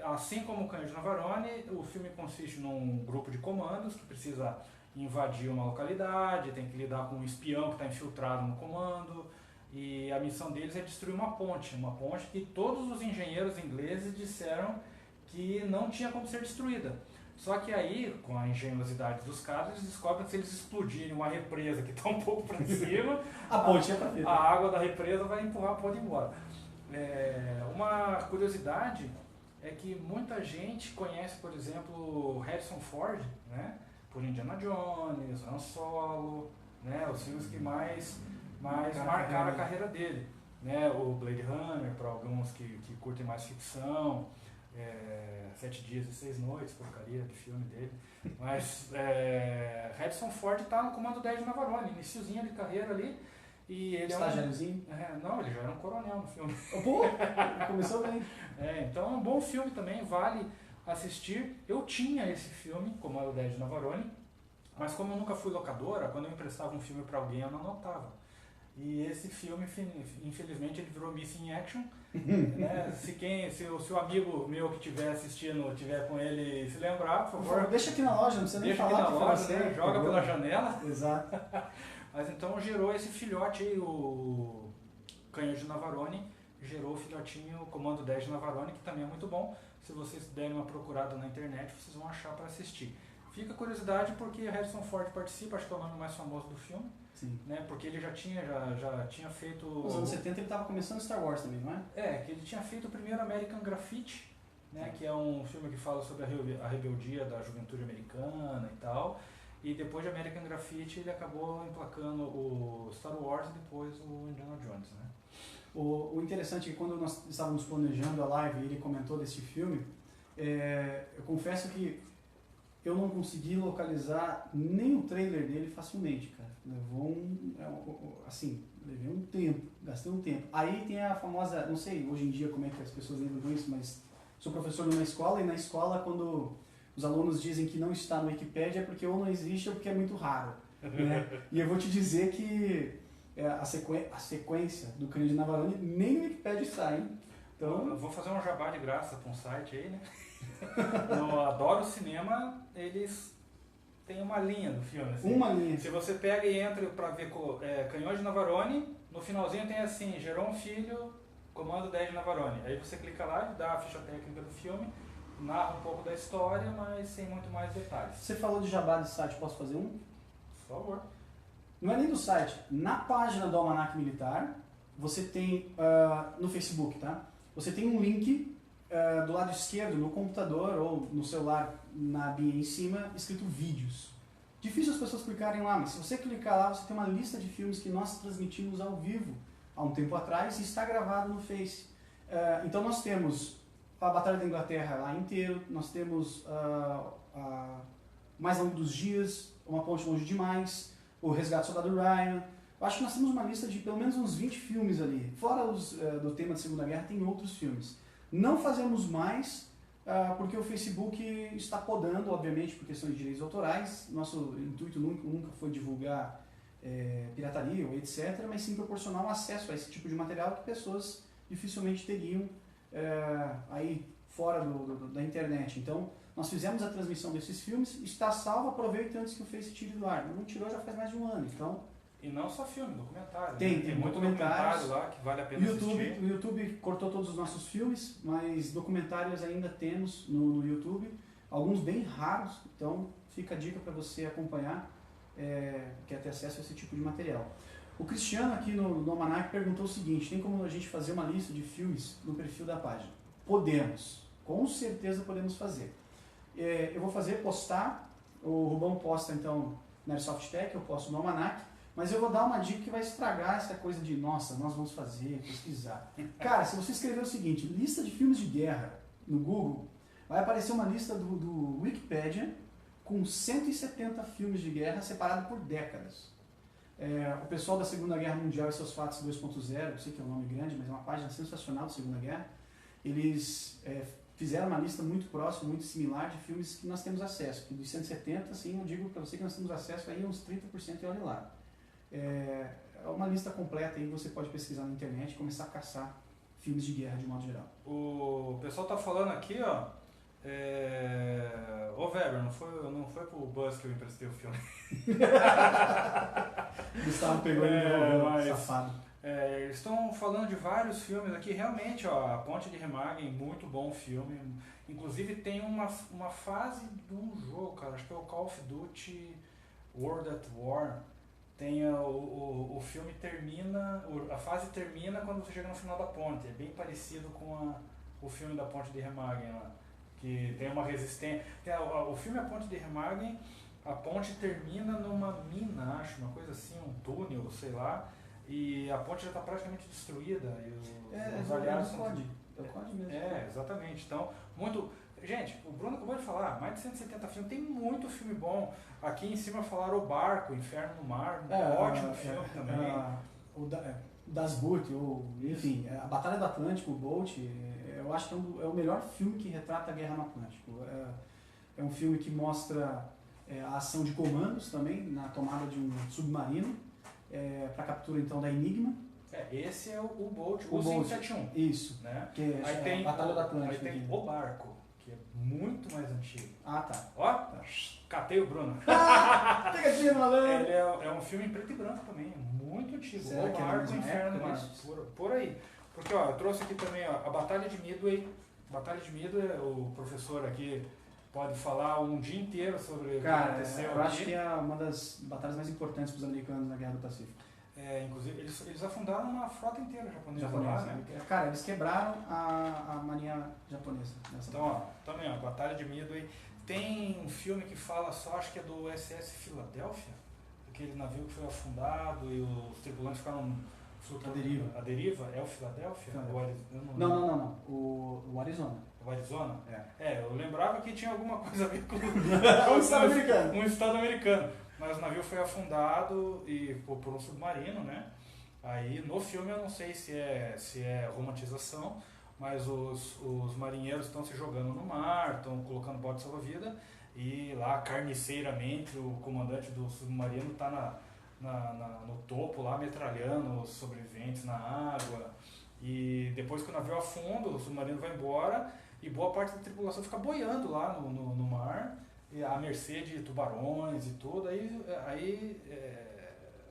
Speaker 1: Assim como o Canhão de Navarone, o filme consiste num grupo de comandos que precisa invadir uma localidade, tem que lidar com um espião que está infiltrado no comando, e a missão deles é destruir uma ponte que todos os engenheiros ingleses disseram que não tinha como ser destruída. Só que aí, com a engenhosidade dos caras, eles descobrem que se eles explodirem uma represa que está um pouco para cima,
Speaker 3: a ponte é para ver.
Speaker 1: A água da represa vai empurrar a ponte embora. Uma curiosidade é que muita gente conhece, por exemplo, Harrison Ford, né, por Indiana Jones, Han Solo, né, os filmes que mais marcaram a carreira dele. Né, o Blade Runner, para alguns que curtem mais ficção, 7 Dias e 6 Noites, porcaria de filme dele. Mas Harrison Ford está no Comando 10 de Navarone, iniciozinho de carreira ali. E ele
Speaker 3: estagiáriozinho?
Speaker 1: Não, ele já era um coronel no filme.
Speaker 3: Pô, começou bem.
Speaker 1: Então é um bom filme também, vale assistir. Eu tinha esse filme, Comando 10 de Navarone, mas como eu nunca fui locadora, quando eu emprestava um filme para alguém eu não anotava. E esse filme, infelizmente, ele virou Missing Action. Né? Se o amigo meu que estiver assistindo, tiver com ele se lembrar, por favor.
Speaker 3: Deixa aqui na loja, não precisa nem
Speaker 1: deixa
Speaker 3: falar.
Speaker 1: Aqui na loja, né? Joga pela janela.
Speaker 3: Exato.
Speaker 1: Mas então gerou esse filhote aí, o Canhão de Navarone, gerou o filhotinho, o Comando 10 de Navarone, que também é muito bom. Se vocês derem uma procurada na internet, vocês vão achar para assistir. Fica a curiosidade porque Harrison Ford participa, acho que é o nome mais famoso do filme.
Speaker 3: Sim.
Speaker 1: Né, porque ele já tinha feito...
Speaker 3: Nos anos 70 ele estava começando Star Wars também, não é?
Speaker 1: Que ele tinha feito o primeiro American Graffiti, né, que é um filme que fala sobre a rebeldia da juventude americana e tal. E depois de American Graffiti ele acabou emplacando o Star Wars e depois o Indiana Jones. Né?
Speaker 3: O interessante é que quando nós estávamos planejando a live e ele comentou desse filme, eu confesso que eu não consegui localizar nem o trailer dele facilmente, cara. Levei um tempo, gastei um tempo. Aí tem a famosa, não sei hoje em dia como é que as pessoas lidam com isso, mas sou professor numa escola e na escola quando os alunos dizem que não está no Wikipedia é porque ou não existe ou porque é muito raro. Né? E eu vou te dizer que a sequência do Canhão de Navarone nem no Wikipedia está, hein?
Speaker 1: Então, eu vou fazer um jabá de graça para um site aí, né? No Adoro Cinema, eles têm uma linha do filme. Assim.
Speaker 3: Uma linha.
Speaker 1: Se você pega e entra para ver Canhões de Navarone, no finalzinho tem assim, gerou um filho, Comando 10 de Navarone. Aí você clica lá e dá a ficha técnica do filme, narra um pouco da história, mas sem muito mais detalhes.
Speaker 3: Você falou de jabá de site, posso fazer um?
Speaker 1: Por favor.
Speaker 3: Não é nem do site. Na página do Almanac Militar, você tem, no Facebook, tá? Você tem um link do lado esquerdo, no computador ou no celular, na abinha em cima, escrito vídeos. Difícil as pessoas clicarem lá, mas se você clicar lá, você tem uma lista de filmes que nós transmitimos ao vivo há um tempo atrás e está gravado no Face. Então nós temos a Batalha da Inglaterra lá inteiro, nós temos Mais Longo dos Dias, Uma Ponte Longe Demais, O Resgate do Soldado Ryan. Eu acho que nós temos uma lista de pelo menos uns 20 filmes ali. Fora os do tema da Segunda Guerra, tem outros filmes. Não fazemos mais porque o Facebook está podando, obviamente, por questões de direitos autorais. Nosso intuito nunca foi divulgar pirataria ou etc., mas sim proporcionar um acesso a esse tipo de material que pessoas dificilmente teriam aí fora da internet. Então, nós fizemos a transmissão desses filmes, está salvo, aproveita antes que o Face tire do ar. Não tirou já faz mais de um ano, então...
Speaker 1: E não só filme, documentário.
Speaker 3: Tem
Speaker 1: muito documentário lá que vale a pena assistir.
Speaker 3: O YouTube cortou todos os nossos filmes, mas documentários ainda temos no YouTube, alguns bem raros, então fica a dica para você acompanhar, quer ter acesso a esse tipo de material. O Cristiano aqui no Almanac perguntou o seguinte: tem como a gente fazer uma lista de filmes no perfil da página? Podemos, com certeza podemos fazer. Eu vou postar, o Rubão posta então na Airsoft Tech, eu posto no Almanac, mas eu vou dar uma dica que vai estragar essa coisa de, nossa, nós vamos fazer, pesquisar. Cara, se você escrever o seguinte, lista de filmes de guerra no Google, vai aparecer uma lista do Wikipedia com 170 filmes de guerra separados por décadas. O pessoal da Segunda Guerra Mundial e seus fatos 2.0, eu sei que é um nome grande, mas é uma página sensacional da Segunda Guerra, eles fizeram uma lista muito próxima, muito similar de filmes que nós temos acesso. E dos 170, assim, eu digo para você que nós temos acesso aí a uns 30% e olha lá. É uma lista completa aí, você pode pesquisar na internet e começar a caçar filmes de guerra de modo geral.
Speaker 1: O pessoal tá falando aqui, ó. Ô Weber, não foi pro Buzz que eu emprestei o filme.
Speaker 3: Gustavo pegou ele, safado.
Speaker 1: Eles estão falando de vários filmes aqui, realmente, ó, A Ponte de Remagen, muito bom filme. Inclusive tem uma fase de um jogo, cara, acho que é o Call of Duty World at War. Tem o filme termina, a fase termina quando você chega no final da ponte. É bem parecido com o filme da Ponte de Remagen lá, que tem uma resistência. O filme A Ponte de Remagen, a ponte termina numa mina, acho, uma coisa assim, um túnel, sei lá, e a ponte já está praticamente destruída. E os aliados
Speaker 3: é o COD mesmo.
Speaker 1: Exatamente. Então, muito... Gente, o Bruno acabou de falar, mais de 170 filmes, tem muito filme bom. Aqui em cima falaram O Barco, Inferno no Mar, ótimo filme também.
Speaker 3: O Das Boot, enfim, a Batalha do Atlântico, o Bolt, eu acho que é o melhor filme que retrata a Guerra no Atlântico. É um filme que mostra a ação de comandos também, na tomada de um submarino, para a captura então da Enigma.
Speaker 1: Esse é o Bolt, o 571.
Speaker 3: Isso,
Speaker 1: né?
Speaker 3: Que aí tem a Batalha do Atlântico.
Speaker 1: Aí tem O Barco, que é muito mais antigo.
Speaker 3: Ah, tá.
Speaker 1: Ó, catei o Bruno.
Speaker 3: Pegadinha, malandro!
Speaker 1: Ele é um filme em preto e branco também, muito antigo.
Speaker 3: Será
Speaker 1: O Barco, Inferno, por aí. Porque, ó, eu trouxe aqui também, ó, a Batalha de Midway. Batalha de Midway, o professor aqui pode falar um dia inteiro sobre o que aconteceu.
Speaker 3: Eu acho que é uma das batalhas mais importantes para os americanos na Guerra do Pacífico.
Speaker 1: Inclusive, eles afundaram uma frota inteira japonesa lá, né?
Speaker 3: Cara, eles quebraram a marinha japonesa.
Speaker 1: Então, ó, também, ó, Batalha de Midway. Tem um filme que fala só, acho que é do SS Filadélfia, aquele navio que foi afundado e os tripulantes ficaram flutuando.
Speaker 3: A deriva
Speaker 1: É o Filadélfia?
Speaker 3: Não. O Arizona.
Speaker 1: O Arizona? Eu lembrava que tinha alguma coisa a ver com
Speaker 3: um estado americano.
Speaker 1: Um estado americano. Mas o navio foi afundado por um submarino, né? Aí no filme eu não sei se é romantização, mas os marinheiros estão se jogando no mar, estão colocando bote salva-vida e lá carniceiramente o comandante do submarino está no topo lá metralhando os sobreviventes na água. E depois que o navio afunda, o submarino vai embora e boa parte da tripulação fica boiando lá no mar, à mercê de tubarões e tudo. Aí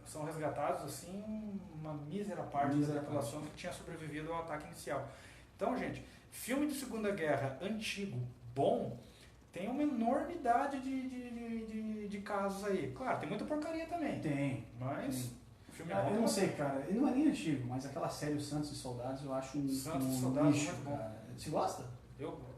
Speaker 1: são resgatados assim uma mísera parte da tripulação que tinha sobrevivido ao ataque inicial. Então, gente, filme de Segunda Guerra antigo, bom, tem uma enormidade de casos aí. Claro, tem muita porcaria também.
Speaker 3: Tem.
Speaker 1: Mas o filme é bom.
Speaker 3: Eu não sei, cara. Ele não é nem antigo, mas aquela série Os Santos e Soldados eu acho
Speaker 1: Santos e Soldados
Speaker 3: lixo,
Speaker 1: muito bom.
Speaker 3: Cara. Você gosta?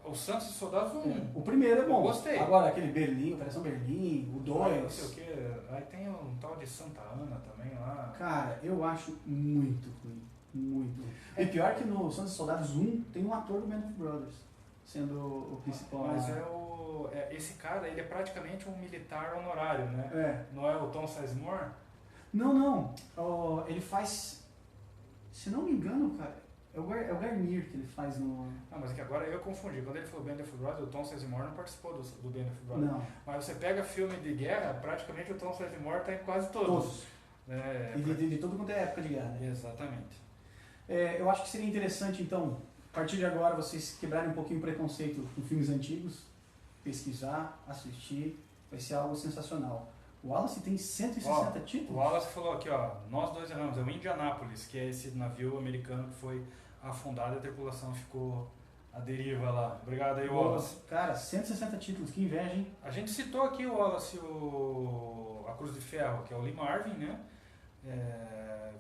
Speaker 1: O Santos e Soldados 1.
Speaker 3: O primeiro é bom.
Speaker 1: Eu gostei.
Speaker 3: Agora aquele Berlim, Operação Berlim, o 2.
Speaker 1: Não sei o que. Aí tem um tal de Santa Ana também lá.
Speaker 3: Cara, eu acho muito ruim. Muito. E pior que no Santos e Soldados 1 tem um ator do Band of Brothers sendo o principal.
Speaker 1: Mas esse cara, ele é praticamente um militar honorário, né? Não é o Tom Sizemore?
Speaker 3: Não. Ele faz, se não me engano, cara, é o Garnier que ele faz no...
Speaker 1: Não, mas é que agora eu confundi. Quando ele falou Band of Brothers, o Tom Sizemore não participou do Band of Brothers.
Speaker 3: Não.
Speaker 1: Mas você pega filme de guerra, praticamente o Tom Sizemore está em quase todos.
Speaker 3: E de tudo quanto é época de guerra, né?
Speaker 1: Exatamente.
Speaker 3: Eu acho que seria interessante, então, a partir de agora, vocês quebrarem um pouquinho o preconceito com filmes antigos, pesquisar, assistir, vai ser algo sensacional. O Wallace tem 160 títulos?
Speaker 1: O Wallace falou aqui, ó, nós dois erramos, é o Indianapolis, que é esse navio americano que foi afundado e a tripulação ficou à deriva lá. Obrigado aí, Wallace.
Speaker 3: Cara, 160 títulos, que inveja, hein?
Speaker 1: A gente citou aqui o Wallace, a Cruz de Ferro, que é o Lee Marvin, né?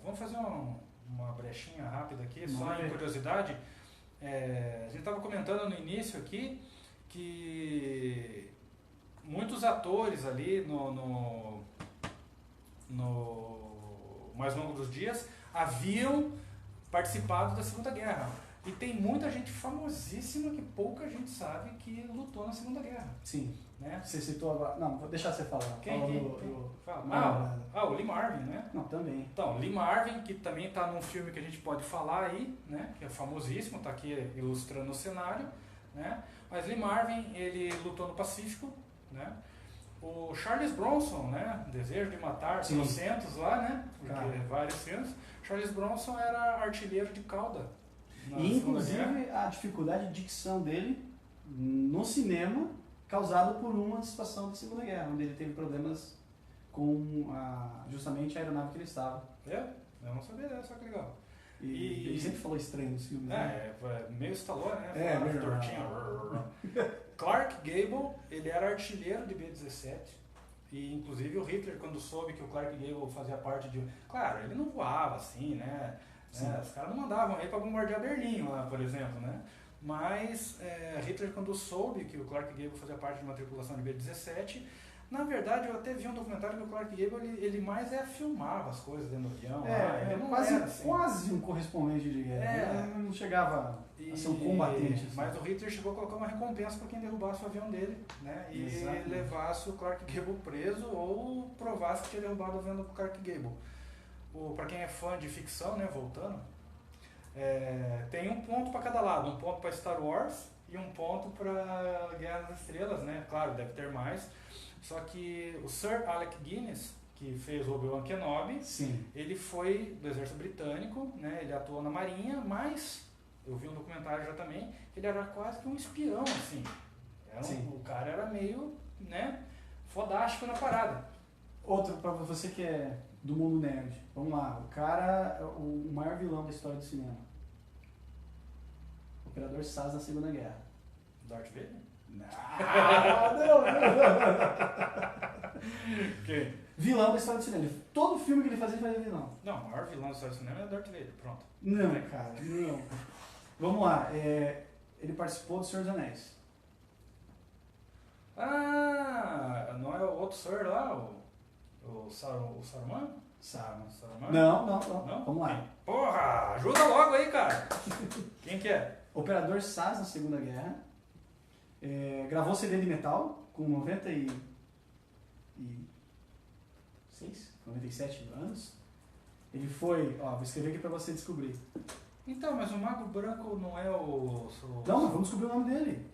Speaker 1: Vamos fazer uma brechinha rápida aqui, só em curiosidade. A gente estava comentando no início aqui que muitos atores ali no Mais Longo dos Dias haviam participado da Segunda Guerra. E tem muita gente famosíssima que pouca gente sabe que lutou na Segunda Guerra.
Speaker 3: Sim.
Speaker 1: Né?
Speaker 3: Você citou agora. Não, vou deixar você falar.
Speaker 1: Quem?
Speaker 3: Fala.
Speaker 1: O Lee Marvin, né?
Speaker 3: Não, também.
Speaker 1: Então, Lee Marvin, que também está num filme que a gente pode falar aí, né? Que é famosíssimo, está aqui ilustrando o cenário, né? Mas Lee Marvin, ele lutou no Pacífico, né? O Charles Bronson, né? Desejo de Matar, trocentos lá, né? Porque vários filmes. Charles Bronson era artilheiro de cauda.
Speaker 3: E inclusive a dificuldade de dicção dele no cinema causado por uma situação da Segunda Guerra, onde ele teve problemas com justamente a aeronave que ele estava.
Speaker 1: Eu não sabia dessa, que legal.
Speaker 3: E ele sempre falou estranho nos filmes, né?
Speaker 1: Meio Stallone, né?
Speaker 3: Meio
Speaker 1: tortinho. Clark Gable, ele era artilheiro de B-17. E inclusive o Hitler, quando soube que o Clark Gable fazia parte de... Claro, ele não voava assim, né? Os caras não mandavam ele para bombardear Berlim lá, por exemplo, né? Mas Hitler, quando soube que o Clark Gable fazia parte de uma tripulação de B-17, na verdade eu até vi um documentário que o Clark Gable ele mais filmava as coisas dentro do avião. Ele não era, assim.
Speaker 3: Quase um correspondente de guerra. Ele não chegava a ser um combatente. Assim.
Speaker 1: Mas o Hitler chegou a colocar uma recompensa para quem derrubasse o avião dele, né? E levasse o Clark Gable preso ou provasse que tinha derrubado o avião do Clark Gable. Para quem é fã de ficção, né, voltando, tem um ponto para cada lado, um ponto para Star Wars e um ponto para Guerra das Estrelas, né? Claro, deve ter mais. Só que o Sir Alec Guinness, que fez o Obi-Wan Kenobi, ele foi do exército britânico, né? Ele atuou na marinha, mas eu vi um documentário já também que ele era quase que um espião, assim. O cara era meio, né, fodástico na parada.
Speaker 3: Outro para você que é do mundo nerd. Vamos lá, o cara, o maior vilão da história do cinema. Operador SAS na Segunda Guerra.
Speaker 1: Darth Vader?
Speaker 3: Não.
Speaker 1: Quem?
Speaker 3: Vilão da história do cinema. Todo filme que ele fazia vilão.
Speaker 1: Não, o maior vilão da história do cinema é Darth Vader, pronto.
Speaker 3: Não, cara, não. Vamos lá, ele participou do Senhor dos Anéis.
Speaker 1: Não é o outro Sir lá, o Saruman?
Speaker 3: Saruman? Não. Vamos lá.
Speaker 1: Porra, ajuda logo aí, cara. Quem que é?
Speaker 3: Operador SAS na Segunda Guerra. Gravou CD de metal com 97 anos. Ele foi, vou escrever aqui pra você descobrir.
Speaker 1: Então, mas o Mago Branco não é o...
Speaker 3: Não, mas vamos descobrir o nome dele.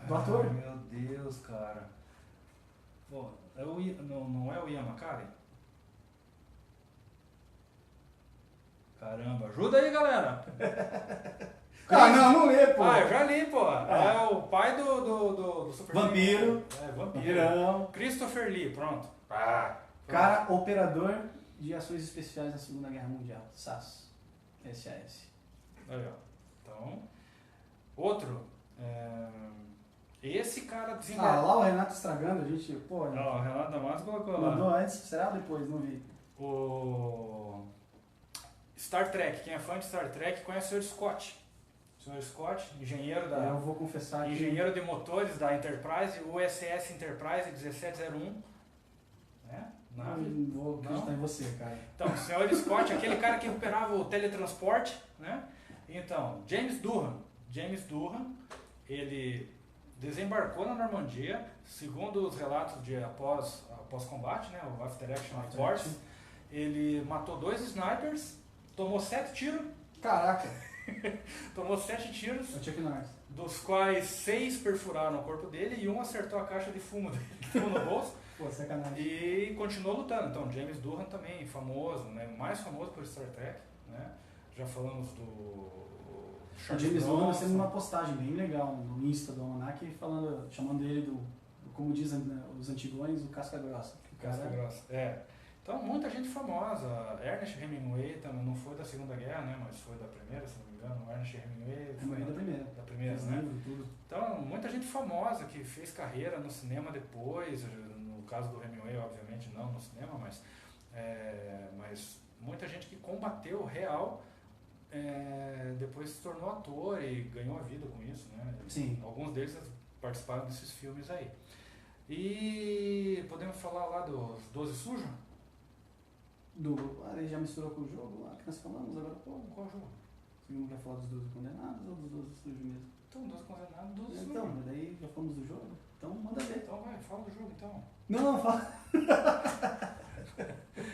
Speaker 3: Do ator.
Speaker 1: Meu Deus, cara. Pô, não é o Ian McKellen? Caramba, ajuda aí, galera.
Speaker 3: Não lê, pô.
Speaker 1: Eu já li, pô. É o pai do Super
Speaker 3: Vampiro.
Speaker 1: Vampirão. Christopher Lee, pronto.
Speaker 3: Cara, operador de ações especiais na Segunda Guerra Mundial. SAS. SAS.
Speaker 1: Aí, ó. Então, outro. Esse cara desenvolveu.
Speaker 3: Lá o Renato estragando, a gente. Pô,
Speaker 1: não, o Renato Damasco colocou lá.
Speaker 3: Mandou antes, será ou depois? Não vi.
Speaker 1: O Star Trek, quem é fã de Star Trek conhece o Sr. Scott. O Sr. Scott, engenheiro da.
Speaker 3: Eu vou confessar que.
Speaker 1: Engenheiro de motores da Enterprise, USS Enterprise 1701.
Speaker 3: Não vou acreditar em você, cara.
Speaker 1: Então, o Sr. Scott, aquele cara que operava o teletransporte, né? Então, James Doohan, ele desembarcou na Normandia, segundo os relatos de após combate, né? O After Action Reports, ele matou 2 snipers, tomou 7 tiros.
Speaker 3: Caraca!
Speaker 1: Tomou 7 tiros,
Speaker 3: Norris.
Speaker 1: Dos quais 6 perfuraram o corpo dele e um acertou a caixa de fumo dele que estava no bolso.
Speaker 3: Pô, sacanagem.
Speaker 1: E continuou lutando. Então, James Doohan também, famoso, né? Mais famoso por Star Trek, né? Já falamos do
Speaker 3: O
Speaker 1: Charles
Speaker 3: James Doohan
Speaker 1: Bronson.
Speaker 3: fez uma postagem bem legal no Insta do Almanac, chamando ele como dizem, né, os antigões, o casca grossa.
Speaker 1: Casca grossa. É. Então, muita gente famosa. Ernest Hemingway também não foi da Segunda Guerra, né? Mas foi da Primeira, se não me engano. Ernest Hemingway foi
Speaker 3: da primeira.
Speaker 1: Da primeira,
Speaker 3: Fez
Speaker 1: né?
Speaker 3: livro, tudo.
Speaker 1: Então, muita gente famosa que fez carreira no cinema depois. No caso do Hemingway, obviamente, não no cinema, mas muita gente que combateu real, depois se tornou ator e ganhou a vida com isso, né?
Speaker 3: Sim.
Speaker 1: Alguns deles participaram desses filmes aí. E podemos falar lá dos 12 Sujos?
Speaker 3: Ele já misturou com o jogo lá que nós falamos agora, pô.
Speaker 1: Qual jogo?
Speaker 3: Você não quer falar dos 12 condenados ou dos 12 sujos mesmo?
Speaker 1: Então, 12 condenados, 12 sujos.
Speaker 3: Então, mas daí já falamos do jogo, então manda ver.
Speaker 1: Então vai, fala do jogo então.
Speaker 3: Não, fala.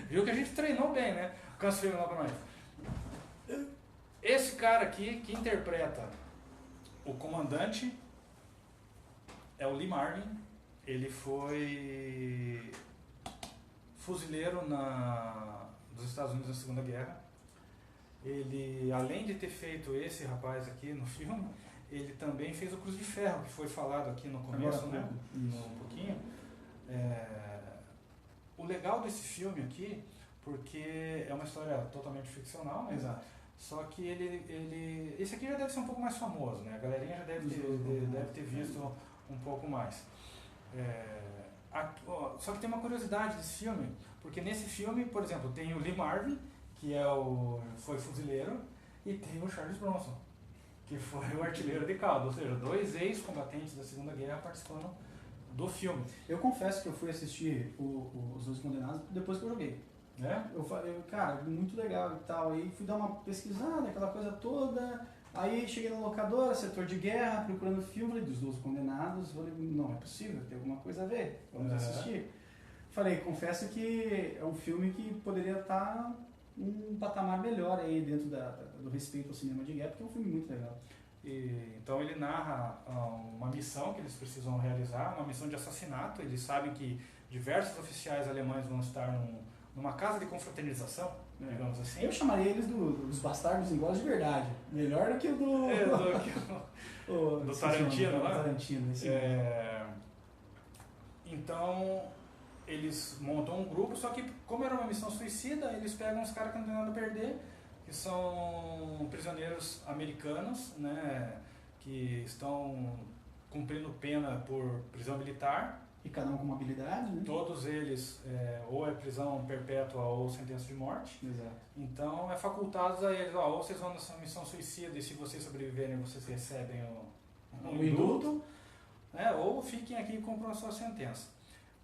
Speaker 1: Viu que a gente treinou bem, né? Cansa o filme lá pra nós. Esse cara aqui que interpreta o comandante é o Lee Marvin. Ele foi fuzileiro dos Estados Unidos na Segunda Guerra. Ele, além de ter feito esse rapaz aqui no filme, ele também fez o Cruz de Ferro, que foi falado aqui no começo, né? Um pouquinho. O legal desse filme aqui, porque é uma história totalmente ficcional, né?
Speaker 3: Exato.
Speaker 1: Só que esse aqui já deve ser um pouco mais famoso, né? A galerinha já deve ter visto um pouco mais. Só que tem uma curiosidade desse filme, porque nesse filme, por exemplo, tem o Lee Marvin, que foi fuzileiro, e tem o Charles Bronson, que foi o artilheiro de caldo, ou seja, 2 ex-combatentes da Segunda Guerra participando do filme.
Speaker 3: Eu confesso que eu fui assistir os 12 Condenados depois que eu joguei. Eu falei, cara, muito legal e tal. Aí fui dar uma pesquisada, aquela coisa toda. Aí cheguei na locadora, setor de guerra, procurando filme, falei, dos 12 Condenados. Falei, não é possível, tem alguma coisa a ver, vamos assistir. Falei, confesso que é um filme que poderia estar um patamar melhor aí dentro do respeito ao cinema de guerra, porque é um filme muito legal.
Speaker 1: Então ele narra uma missão que eles precisam realizar, uma missão de assassinato. Eles sabem que diversos oficiais alemães vão estar numa casa de confraternização, digamos assim.
Speaker 3: Eu chamaria eles dos bastardos inglórios de verdade. Melhor do que o
Speaker 1: do Tarantino lá.
Speaker 3: Tarantino,
Speaker 1: então eles montam um grupo, só que como era uma missão suicida, eles pegam os caras que não tem nada a perder, que são prisioneiros americanos, né, que estão cumprindo pena por prisão militar.
Speaker 3: E cada um com uma habilidade, né?
Speaker 1: Todos eles, ou é prisão perpétua ou sentença de morte.
Speaker 3: Exato.
Speaker 1: Então é facultado a eles, ou vocês vão nessa missão suicida e se vocês sobreviverem vocês recebem um indulto, né, ou fiquem aqui e cumpram a sua sentença.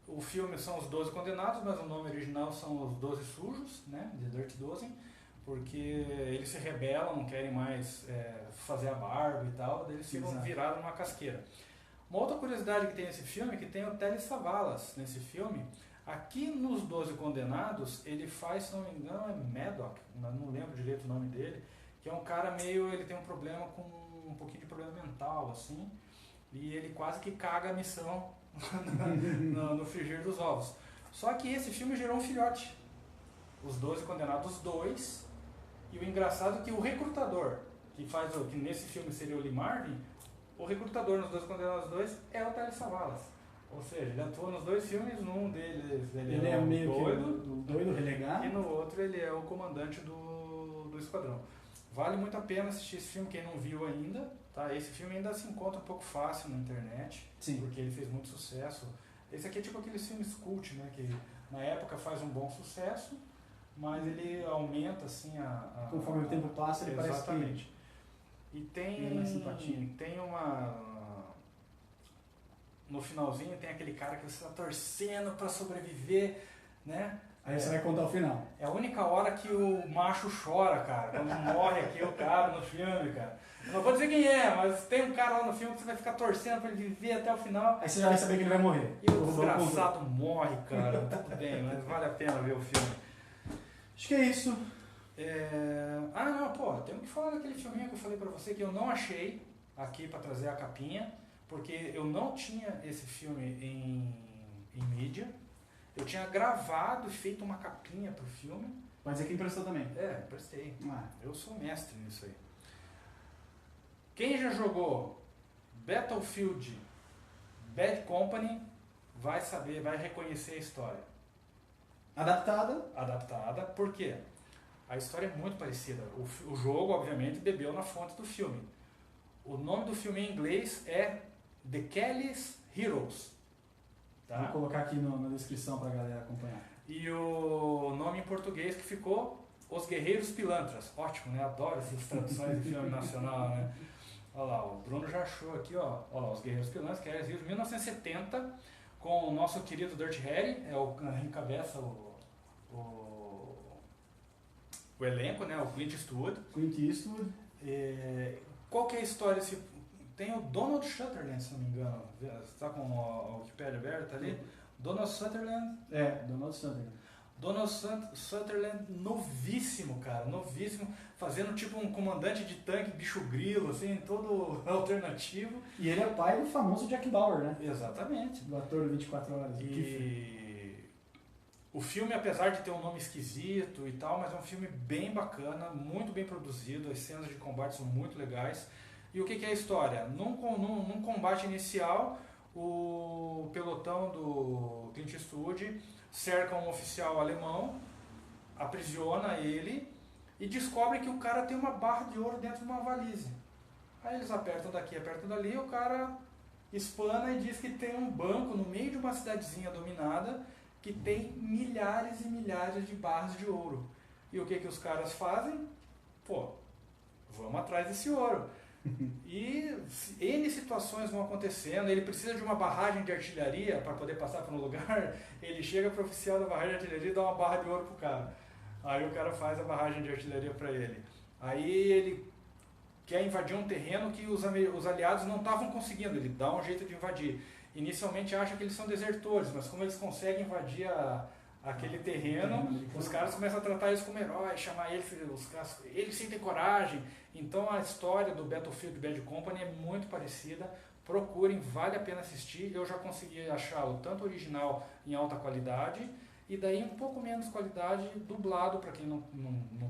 Speaker 1: O filme são os 12 Condenados, mas o nome original são os 12 Sujos, né, The Dirty Dozen, porque eles se rebelam, não querem mais fazer a barba e tal, daí eles ficam virados numa casqueira. Uma outra curiosidade que tem nesse filme é que tem o Telly Savalas nesse filme. Aqui nos 12 Condenados, ele faz, se não me engano, é Maddox, não lembro direito o nome dele, que é um cara ele tem um problema com um pouquinho de problema mental, assim, e ele quase que caga a missão no frigir dos ovos. Só que esse filme gerou um filhote, os 12 Condenados 2, e o engraçado é que o recrutador, que nesse filme seria o Lee Marvin, o recrutador nos 12 Condenados 2 é o Telly Savalas. Ou seja, ele atua nos 2 filmes, num deles ele é
Speaker 3: meio
Speaker 1: doido,
Speaker 3: doido relegado,
Speaker 1: e no outro ele é o comandante do esquadrão. Vale muito a pena assistir esse filme, quem não viu ainda, tá? Esse filme ainda se encontra um pouco fácil na internet, porque ele fez muito sucesso. Esse aqui é tipo aqueles filmes cult, né? Que na época faz um bom sucesso, mas ele aumenta assim
Speaker 3: conforme o tempo passa, ele parece que...
Speaker 1: E tem uma... No finalzinho tem aquele cara que você está torcendo para sobreviver, né?
Speaker 3: Aí você vai contar o final.
Speaker 1: É a única hora que o macho chora, cara, quando morre aqui o cara no filme, cara. Eu não vou dizer quem é, mas tem um cara lá no filme que você vai ficar torcendo para ele viver até o final.
Speaker 3: Aí você já vai saber que ele vai morrer.
Speaker 1: E o desgraçado morre, cara. Tudo bem, mas vale a pena ver o filme.
Speaker 3: Acho que é isso.
Speaker 1: Temos que falar daquele filminho que eu falei pra você que eu não achei aqui pra trazer a capinha, porque eu não tinha esse filme em mídia, Eu tinha gravado e feito uma capinha pro filme.
Speaker 3: Mas é que emprestou também.
Speaker 1: Prestei.
Speaker 3: Ah.
Speaker 1: Eu sou mestre nisso aí. Quem já jogou Battlefield Bad Company vai saber, vai reconhecer a história. Adaptada, por quê? A história é muito parecida. O jogo, obviamente, bebeu na fonte do filme. O nome do filme em inglês é The Kelly's Heroes. Tá?
Speaker 3: Vou colocar aqui na descrição pra galera acompanhar.
Speaker 1: E o nome em português que ficou Os Guerreiros Pilantras. Ótimo, né? Adoro essas traduções de filme nacional, né? Olha lá, o Bruno já achou aqui, ó. Olha lá, Os Guerreiros Pilantras, que é de 1970, com o nosso querido Dirty Harry, encabeça o elenco, né? O Clint Eastwood. Qual que é a história? Tem o Donald Sutherland, se não me engano. Você está com a Wikipedia aberta ali? Donald Sutherland. Donald Sutherland, novíssimo, cara, novíssimo, fazendo tipo um comandante de tanque, bicho grilo, assim, todo alternativo.
Speaker 3: E ele é pai do famoso Jack Bauer, né?
Speaker 1: Exatamente.
Speaker 3: Do ator do 24 Horas.
Speaker 1: E o filme, apesar de ter um nome esquisito e tal, mas é um filme bem bacana, muito bem produzido, as cenas de combate são muito legais. E o que é a história? Num combate inicial, o pelotão do Clint Eastwood cerca um oficial alemão, aprisiona ele e descobre que o cara tem uma barra de ouro dentro de uma valise. Aí eles apertam daqui, apertam dali, e o cara espana e diz que tem um banco no meio de uma cidadezinha dominada que tem milhares e milhares de barras de ouro. E o que os caras fazem? Pô, vamos atrás desse ouro. E N situações vão acontecendo, ele precisa de uma barragem de artilharia para poder passar para um lugar, ele chega para o oficial da barragem de artilharia e dá uma barra de ouro pro cara. Aí o cara faz a barragem de artilharia para ele. Aí ele quer invadir um terreno que os aliados não estavam conseguindo, ele dá um jeito de invadir. Inicialmente acha que eles são desertores, mas como eles conseguem invadir aquele terreno, os caras começam a tratar eles como heróis, chamar eles sentem coragem. Então a história do Battlefield Bad Company é muito parecida, procurem, vale a pena assistir. Eu já consegui achá-lo tanto original em alta qualidade, e daí um pouco menos qualidade dublado, para quem não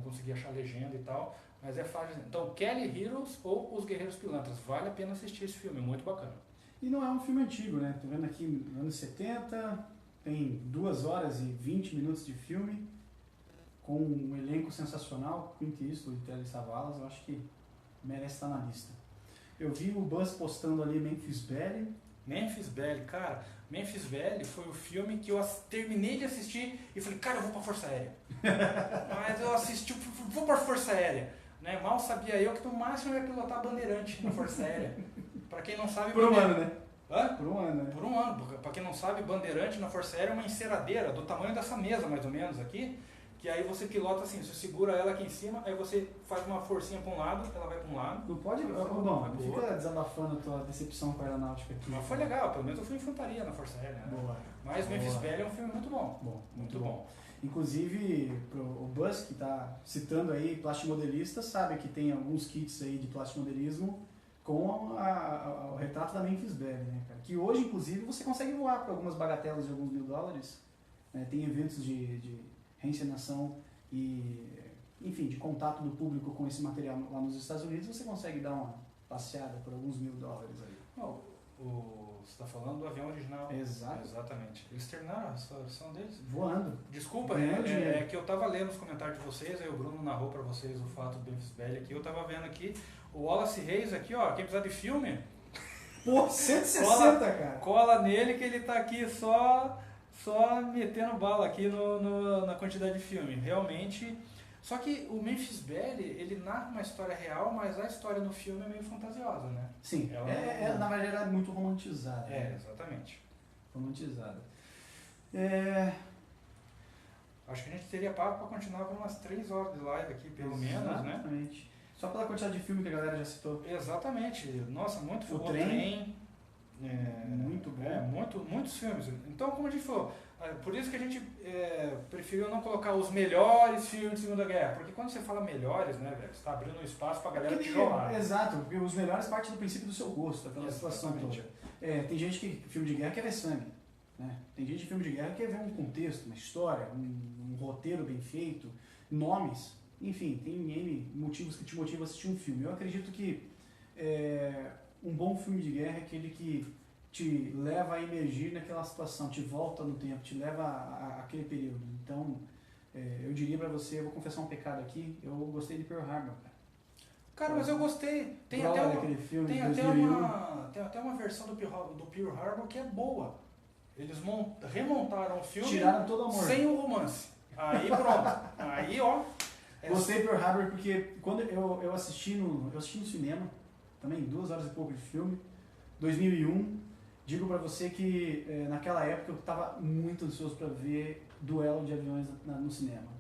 Speaker 1: conseguia achar legenda e tal, mas é fácil. Então Kelly Heroes ou Os Guerreiros Pilantras, vale a pena assistir esse filme, é muito bacana.
Speaker 3: E não é um filme antigo, né? Tô vendo aqui nos anos 70, tem 2 horas e 20 minutos de filme, com um elenco sensacional, Clint Eastwood e Telly Savalas, eu acho que merece estar na lista. Eu vi o Buzz postando ali Memphis Belly.
Speaker 1: Memphis Belly, cara, Memphis Belly foi o filme que eu terminei de assistir e falei, cara, eu vou pra Força Aérea. Mas eu assisti, vou pra Força Aérea. Né? Mal sabia eu que no máximo eu ia pilotar bandeirante na Força Aérea. Pra quem não sabe...
Speaker 3: Por um ano, né?
Speaker 1: Hã?
Speaker 3: Por um ano, né?
Speaker 1: Por um ano. Pra quem não sabe, bandeirante na Força Aérea é uma enceradeira do tamanho dessa mesa, mais ou menos, aqui. Que aí você pilota assim, você segura ela aqui em cima, aí você faz uma forcinha para um lado, ela vai para um lado.
Speaker 3: Não pode, não fica desabafando a tua decepção com a aeronáutica aqui.
Speaker 1: Mas foi legal, pelo menos eu fui infantaria na Força Aérea, né?
Speaker 3: Boa.
Speaker 1: Mas Memphis Belly é um filme muito bom. Muito bom.
Speaker 3: Inclusive, o Buzz, que está citando aí plastimodelista, sabe que tem alguns kits aí de plastimodelismo com o retrato da Memphis Belly, né, cara? Que hoje, inclusive, você consegue voar por algumas bagatelas de alguns $1000. Né? Tem eventos de reencenação e, enfim, de contato do público com esse material lá nos Estados Unidos, você consegue dar uma passeada por alguns $1000 aí.
Speaker 1: Não, você está falando do avião original.
Speaker 3: Exato.
Speaker 1: Exatamente. Eles terminaram a restauração deles?
Speaker 3: Voando.
Speaker 1: Desculpa, é que eu estava lendo os comentários de vocês, aí o Bruno narrou para vocês o fato do Memphis Belly aqui, eu estava vendo aqui, o Wallace Reis aqui, ó, quem precisar de filme...
Speaker 3: Pô, 160, cara!
Speaker 1: Cola nele que ele está aqui só metendo bala aqui na quantidade de filme. Realmente... Só que o Memphis Belly, ele narra uma história real, mas a história no filme é meio fantasiosa, né?
Speaker 3: Sim, na verdade é muito romantizada.
Speaker 1: É, exatamente.
Speaker 3: Romantizada.
Speaker 1: Acho que a gente teria papo para continuar por umas 3 horas de live aqui, pelo menos, né?
Speaker 3: Exatamente. Só pela quantidade de filme que a galera já citou.
Speaker 1: Exatamente. Nossa, muito
Speaker 3: o
Speaker 1: bom.
Speaker 3: Trem. Muito bom.
Speaker 1: Muitos filmes. Então, como a gente falou, por isso que a gente preferiu não colocar os melhores filmes de Segunda Guerra, porque quando você fala melhores, né, velho, você está abrindo um espaço para a galera chorar.
Speaker 3: Exato, porque os melhores partem do princípio do seu gosto, pela situação toda. Tem gente que filme de guerra quer ver sangue. né? Tem gente de filme de guerra que quer ver um contexto, uma história, um roteiro bem feito, nomes, enfim, tem N motivos que te motivam a assistir um filme. Eu acredito que um bom filme de guerra é aquele que te leva a emergir naquela situação, te volta no tempo, te leva àquele período. Então, eu diria pra você, eu vou confessar um pecado aqui, eu gostei de Pearl Harbor, cara.
Speaker 1: Cara, mas eu gostei. Tem
Speaker 3: aquele filme
Speaker 1: tem
Speaker 3: de
Speaker 1: até
Speaker 3: 2001.
Speaker 1: tem até uma versão do Pearl Harbor que é boa. Eles remontaram o filme
Speaker 3: Tiraram todo o amor.
Speaker 1: sem o romance. Aí pronto. Aí, ó.
Speaker 3: Gostei de Pearl Harbor porque quando eu assisti no cinema, também 2 horas e pouco de filme, 2001, digo pra você que naquela época eu tava muito ansioso pra ver duelo de aviões no cinema.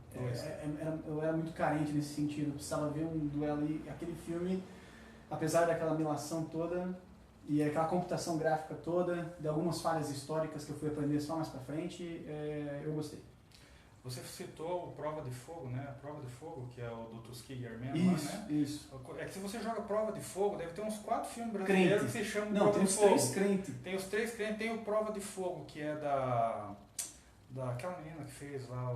Speaker 3: Eu era muito carente nesse sentido, eu precisava ver um duelo e aquele filme, apesar daquela melação toda e aquela computação gráfica toda, de algumas falhas históricas que eu fui aprender só mais pra frente, eu gostei.
Speaker 1: Você citou o Prova de Fogo, né? A Prova de Fogo, que é o do Tuskegee Airmen,
Speaker 3: Isso,
Speaker 1: né?
Speaker 3: isso.
Speaker 1: É que se você joga Prova de Fogo, deve ter uns 4 filmes brasileiros que se chamam
Speaker 3: Não,
Speaker 1: Prova de Fogo.
Speaker 3: tem os 3 crentes.
Speaker 1: Tem os 3 crentes, tem o Prova de Fogo, que é daquela menina que fez lá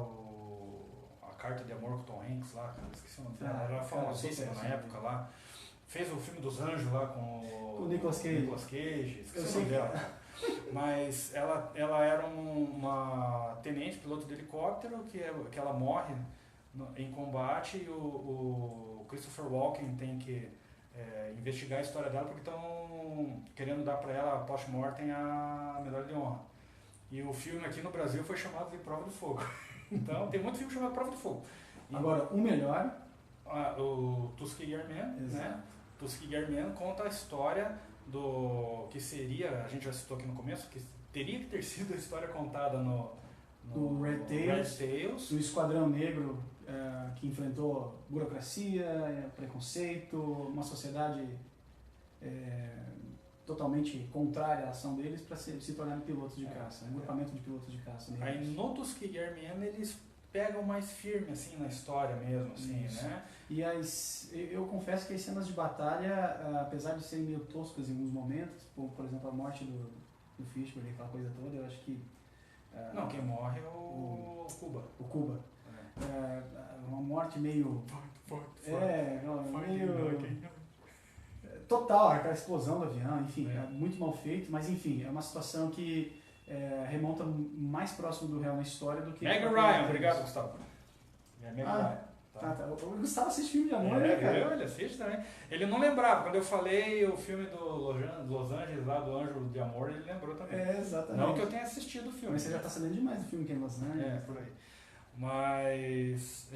Speaker 1: a Carta de Amor com o Tom Hanks lá, cara, esqueci o nome dela, era famosíssima na época lá. Fez o filme dos Anjos lá com o
Speaker 3: Nicolas Cage.
Speaker 1: Esqueci o nome dela. Mas ela era uma tenente, piloto de helicóptero, que ela morre em combate e o Christopher Walken tem que investigar a história dela porque estão querendo dar para ela, post-mortem, a medalha de honra. E o filme aqui no Brasil foi chamado de Prova de Fogo. Então tem muito filme chamado Prova de Fogo.
Speaker 3: Agora, o melhor...
Speaker 1: o Tuskegee Airmen, né? Tuskegee Airmen conta a história do que seria, a gente já citou aqui no começo, que teria que ter sido a história contada no
Speaker 3: Red Tails, no Esquadrão Negro, que enfrentou burocracia, preconceito, uma sociedade totalmente contrária à ação deles para se tornarem pilotos de caça, um grupamento de pilotos de caça.
Speaker 1: Aí no Tuskegee Airmen eles pegam mais firme assim na história mesmo, assim, né?
Speaker 3: E eu confesso que as cenas de batalha, apesar de serem meio toscas em alguns momentos, por exemplo a morte do Fishburne, aquela coisa toda, eu acho que...
Speaker 1: Não, quem morre é o Cuba.
Speaker 3: O Cuba. Uma morte meio... meio... Total, aquela explosão do avião, enfim, é muito mal feito, mas enfim, é uma situação que remonta mais próximo do real na história do que...
Speaker 1: Meg Ryan, obrigado, Gustavo. Meg Ryan.
Speaker 3: Tá. O Gustavo assiste filme de amor, né, cara?
Speaker 1: Ele assiste também. Ele não lembrava, quando eu falei o filme do Los Angeles, lá do Anjo de Amor, ele lembrou também.
Speaker 3: Exatamente.
Speaker 1: Não que eu tenha assistido o filme.
Speaker 3: Mas você já tá sabendo demais do filme que é em Los Angeles.
Speaker 1: Por aí. Mas...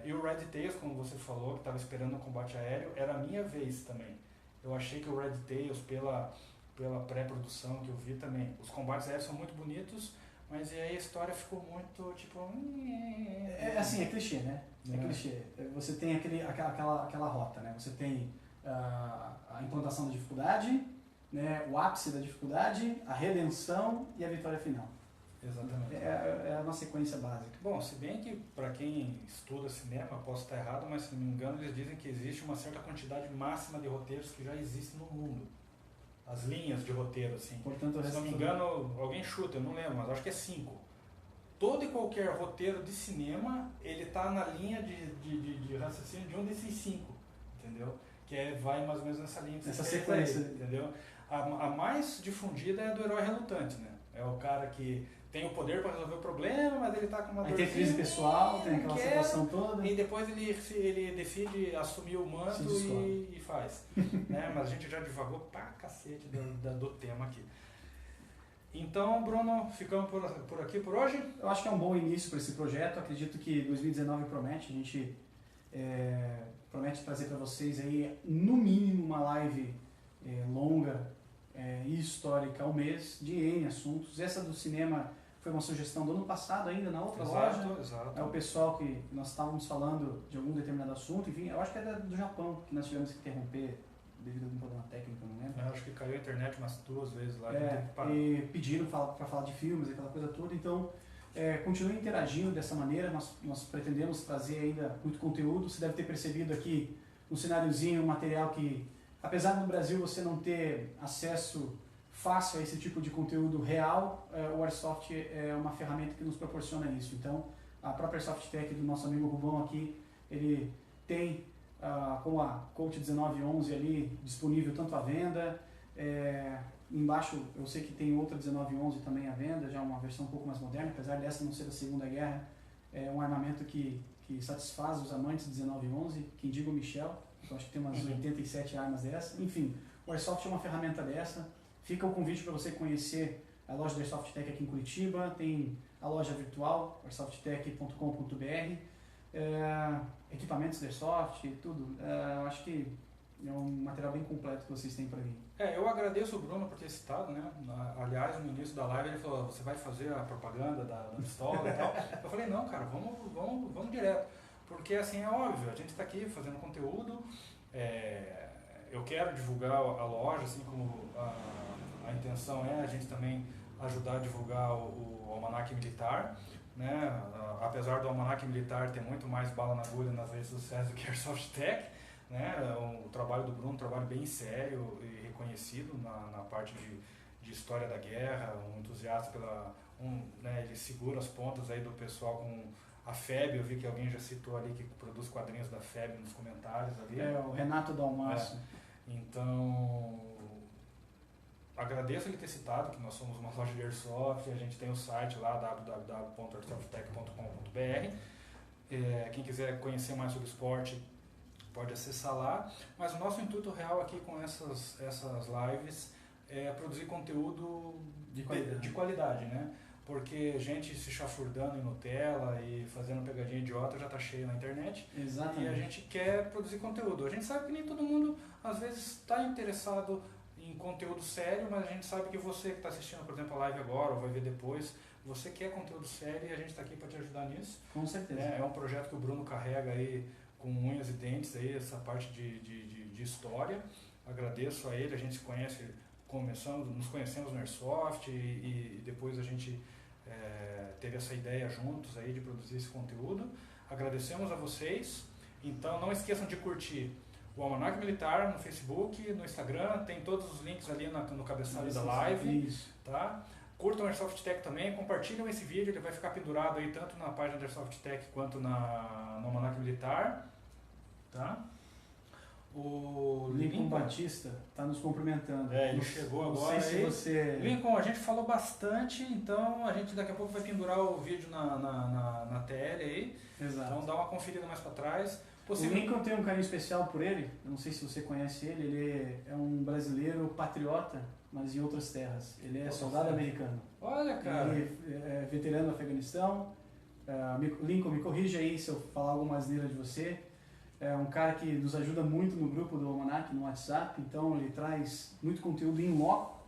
Speaker 1: e o Red Tails, como você falou, que estava esperando o combate aéreo, era a minha vez também. Eu achei que o Red Tails, pela pré-produção que eu vi também, os combates aéreos são muito bonitos, mas aí a história ficou muito, tipo...
Speaker 3: Assim, é clichê, né? É clichê. Você tem aquela rota, né? Você tem a implantação da dificuldade, né? O ápice da dificuldade, a redenção e a vitória final.
Speaker 1: Exatamente.
Speaker 3: É uma sequência básica.
Speaker 1: Bom, se bem que para quem estuda cinema, posso estar errado, mas se não me engano eles dizem que existe uma certa quantidade máxima de roteiros que já existem no mundo. As linhas de roteiro, assim.
Speaker 3: Portanto,
Speaker 1: se não me engano, alguém chuta, eu não lembro, mas acho que é 5. Todo e qualquer roteiro de cinema, ele está na linha de raciocínio de um desses 5, entendeu? Que vai mais ou menos nessa linha que
Speaker 3: essa
Speaker 1: você
Speaker 3: sequência,
Speaker 1: aí, entendeu? A mais difundida é a do herói relutante, né? É o cara que tem o poder para resolver o problema, mas ele tá com uma
Speaker 3: dorzinha. Aí tem crise pessoal, tem aquela situação toda.
Speaker 1: E depois ele decide assumir o manto e faz. Né? Mas a gente já divagou pra cacete do tema aqui. Então, Bruno, ficamos por aqui por hoje?
Speaker 3: Eu acho que é um bom início para esse projeto. Acredito que 2019 promete. A gente promete trazer para vocês aí, no mínimo, uma live longa e histórica ao mês, de N assuntos. Essa do cinema foi uma sugestão do ano passado ainda, na outra loja.
Speaker 1: Exato.
Speaker 3: É o pessoal que nós estávamos falando de algum determinado assunto, enfim, eu acho que é do Japão, que nós tivemos que interromper devido a algum problema técnico, não lembro.
Speaker 1: Eu acho que caiu a internet umas 2 vezes lá.
Speaker 3: E pediram para falar de filmes, aquela coisa toda, então continue interagindo dessa maneira, nós pretendemos trazer ainda muito conteúdo. Você deve ter percebido aqui no cenáriozinho um material que, apesar do Brasil você não ter acesso fácil a esse tipo de conteúdo real, o Airsoft é uma ferramenta que nos proporciona isso. Então, a própria Airsoft Tech do nosso amigo Rubão aqui, ele tem com a Colt 1911 ali disponível tanto à venda, embaixo eu sei que tem outra 1911 também à venda, já uma versão um pouco mais moderna, apesar dessa não ser da Segunda Guerra, é um armamento que satisfaz os amantes de 1911, quem diga o Michel, eu acho que tem umas 87 armas dessa, enfim, o Airsoft é uma ferramenta dessa. Fica o convite para você conhecer a loja da Airsoft Tech aqui em Curitiba, tem a loja virtual, airsofttech.com.br, equipamentos da Airsoft, tudo. Eu acho que é um material bem completo que vocês têm para mim.
Speaker 1: Eu agradeço o Bruno por ter citado, né? Aliás, no início da live ele falou, você vai fazer a propaganda da pistola e tal. Eu falei, não, cara, vamos direto. Porque assim, é óbvio, a gente está aqui fazendo conteúdo, eu quero divulgar a loja, assim como a intenção é a gente também ajudar a divulgar o almanaque militar, né? Apesar do almanaque militar ter muito mais bala na agulha nas redes sociais do que a Airsoft Tech, né? O trabalho do Bruno é um trabalho bem sério e reconhecido na parte de história da guerra, um entusiasta né? Ele segura as pontas aí do pessoal com a FEB, eu vi que alguém já citou ali que produz quadrinhos da FEB nos comentários ali.
Speaker 3: O Renato Dalmaço.
Speaker 1: Então, agradeço ele ter citado que nós somos uma loja de Airsoft, a gente tem o site lá, www.airsofttech.com.br. Quem quiser conhecer mais sobre o esporte pode acessar lá, mas o nosso intuito real aqui com essas lives é produzir conteúdo de qualidade, né? Porque gente se chafurdando em Nutella e fazendo pegadinha idiota já está cheio na internet.
Speaker 3: Exatamente.
Speaker 1: E a gente quer produzir conteúdo. A gente sabe que nem todo mundo, às vezes, está interessado em conteúdo sério, mas a gente sabe que você que está assistindo, por exemplo, a live agora ou vai ver depois, você quer conteúdo sério e a gente está aqui para te ajudar nisso.
Speaker 3: Com certeza.
Speaker 1: É um projeto que o Bruno carrega aí com unhas e dentes, aí, essa parte de história. Agradeço a ele, a gente se conhece, nos conhecemos no Airsoft e depois a gente teve essa ideia juntos aí de produzir esse conteúdo. Agradecemos a vocês. Então não esqueçam de curtir o Almanac Militar no Facebook, no Instagram, tem todos os links ali no cabeçalho da live.
Speaker 3: Isso.
Speaker 1: Tá? Curtam o Airsoft Tech também, compartilham esse vídeo, ele vai ficar pendurado aí tanto na página da Airsoft Tech quanto no Almanac Militar. Tá? O
Speaker 3: Lincoln Batista está nos cumprimentando.
Speaker 1: Ele chegou agora.
Speaker 3: Não sei se você...
Speaker 1: Lincoln, a gente falou bastante, então a gente daqui a pouco vai pendurar o vídeo na TL aí.
Speaker 3: Exato.
Speaker 1: Então dá uma conferida mais para trás.
Speaker 3: O Lincoln tem um carinho especial por ele, eu não sei se você conhece ele é um brasileiro patriota, mas em outras terras. Ele é soldado americano.
Speaker 1: Olha, cara.
Speaker 3: Ele é veterano do Afeganistão. Lincoln, me corrija aí se eu falar alguma asneira de você. É um cara que nos ajuda muito no grupo do Almanac, no WhatsApp, então ele traz muito conteúdo em loco,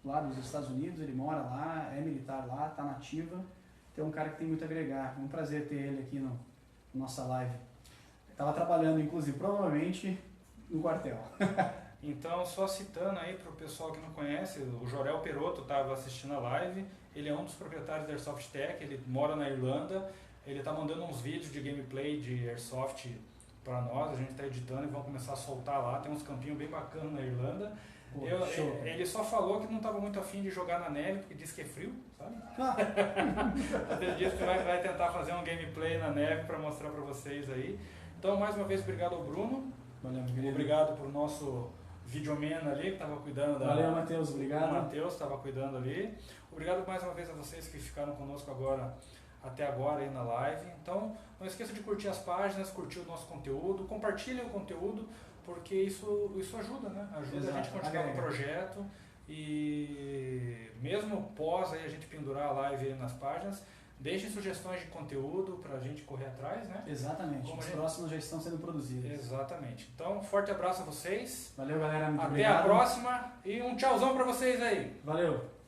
Speaker 3: lá dos Estados Unidos, ele mora lá, é militar lá, está na ativa, então é um cara que tem muito a agregar. É um prazer ter ele aqui na nossa live. Estava trabalhando, inclusive, provavelmente no quartel.
Speaker 1: Então, só citando aí para o pessoal que não conhece, o Jorel Perotto estava assistindo a live, ele é um dos proprietários da Airsoft Tech, ele mora na Irlanda, ele está mandando uns vídeos de gameplay de Airsoft para nós, a gente está editando e vamos começar a soltar lá, tem uns campinhos bem bacanas na Irlanda. Ele só falou que não estava muito afim de jogar na neve, porque disse que é frio, sabe? Ele disse que vai tentar fazer um gameplay na neve para mostrar para vocês aí. Então, mais uma vez, obrigado ao Bruno.
Speaker 3: Valeu, meu querido.
Speaker 1: Obrigado para o nosso videoman ali, que estava cuidando da...
Speaker 3: Valeu, Matheus, obrigado.
Speaker 1: O Matheus estava cuidando ali. Obrigado mais uma vez a vocês que ficaram conosco até agora aí na live. Então, não esqueça de curtir as páginas, curtir o nosso conteúdo, compartilhem o conteúdo, porque isso ajuda, né? Ajuda a gente a continuar no projeto e mesmo pós aí a gente pendurar a live aí nas páginas, deixem sugestões de conteúdo para a gente correr atrás, né?
Speaker 3: Exatamente, os próximos já estão sendo produzidos.
Speaker 1: Exatamente. Então, forte abraço a vocês.
Speaker 3: Valeu, galera, muito
Speaker 1: Até
Speaker 3: obrigado.
Speaker 1: a próxima e um tchauzão para vocês aí.
Speaker 3: Valeu.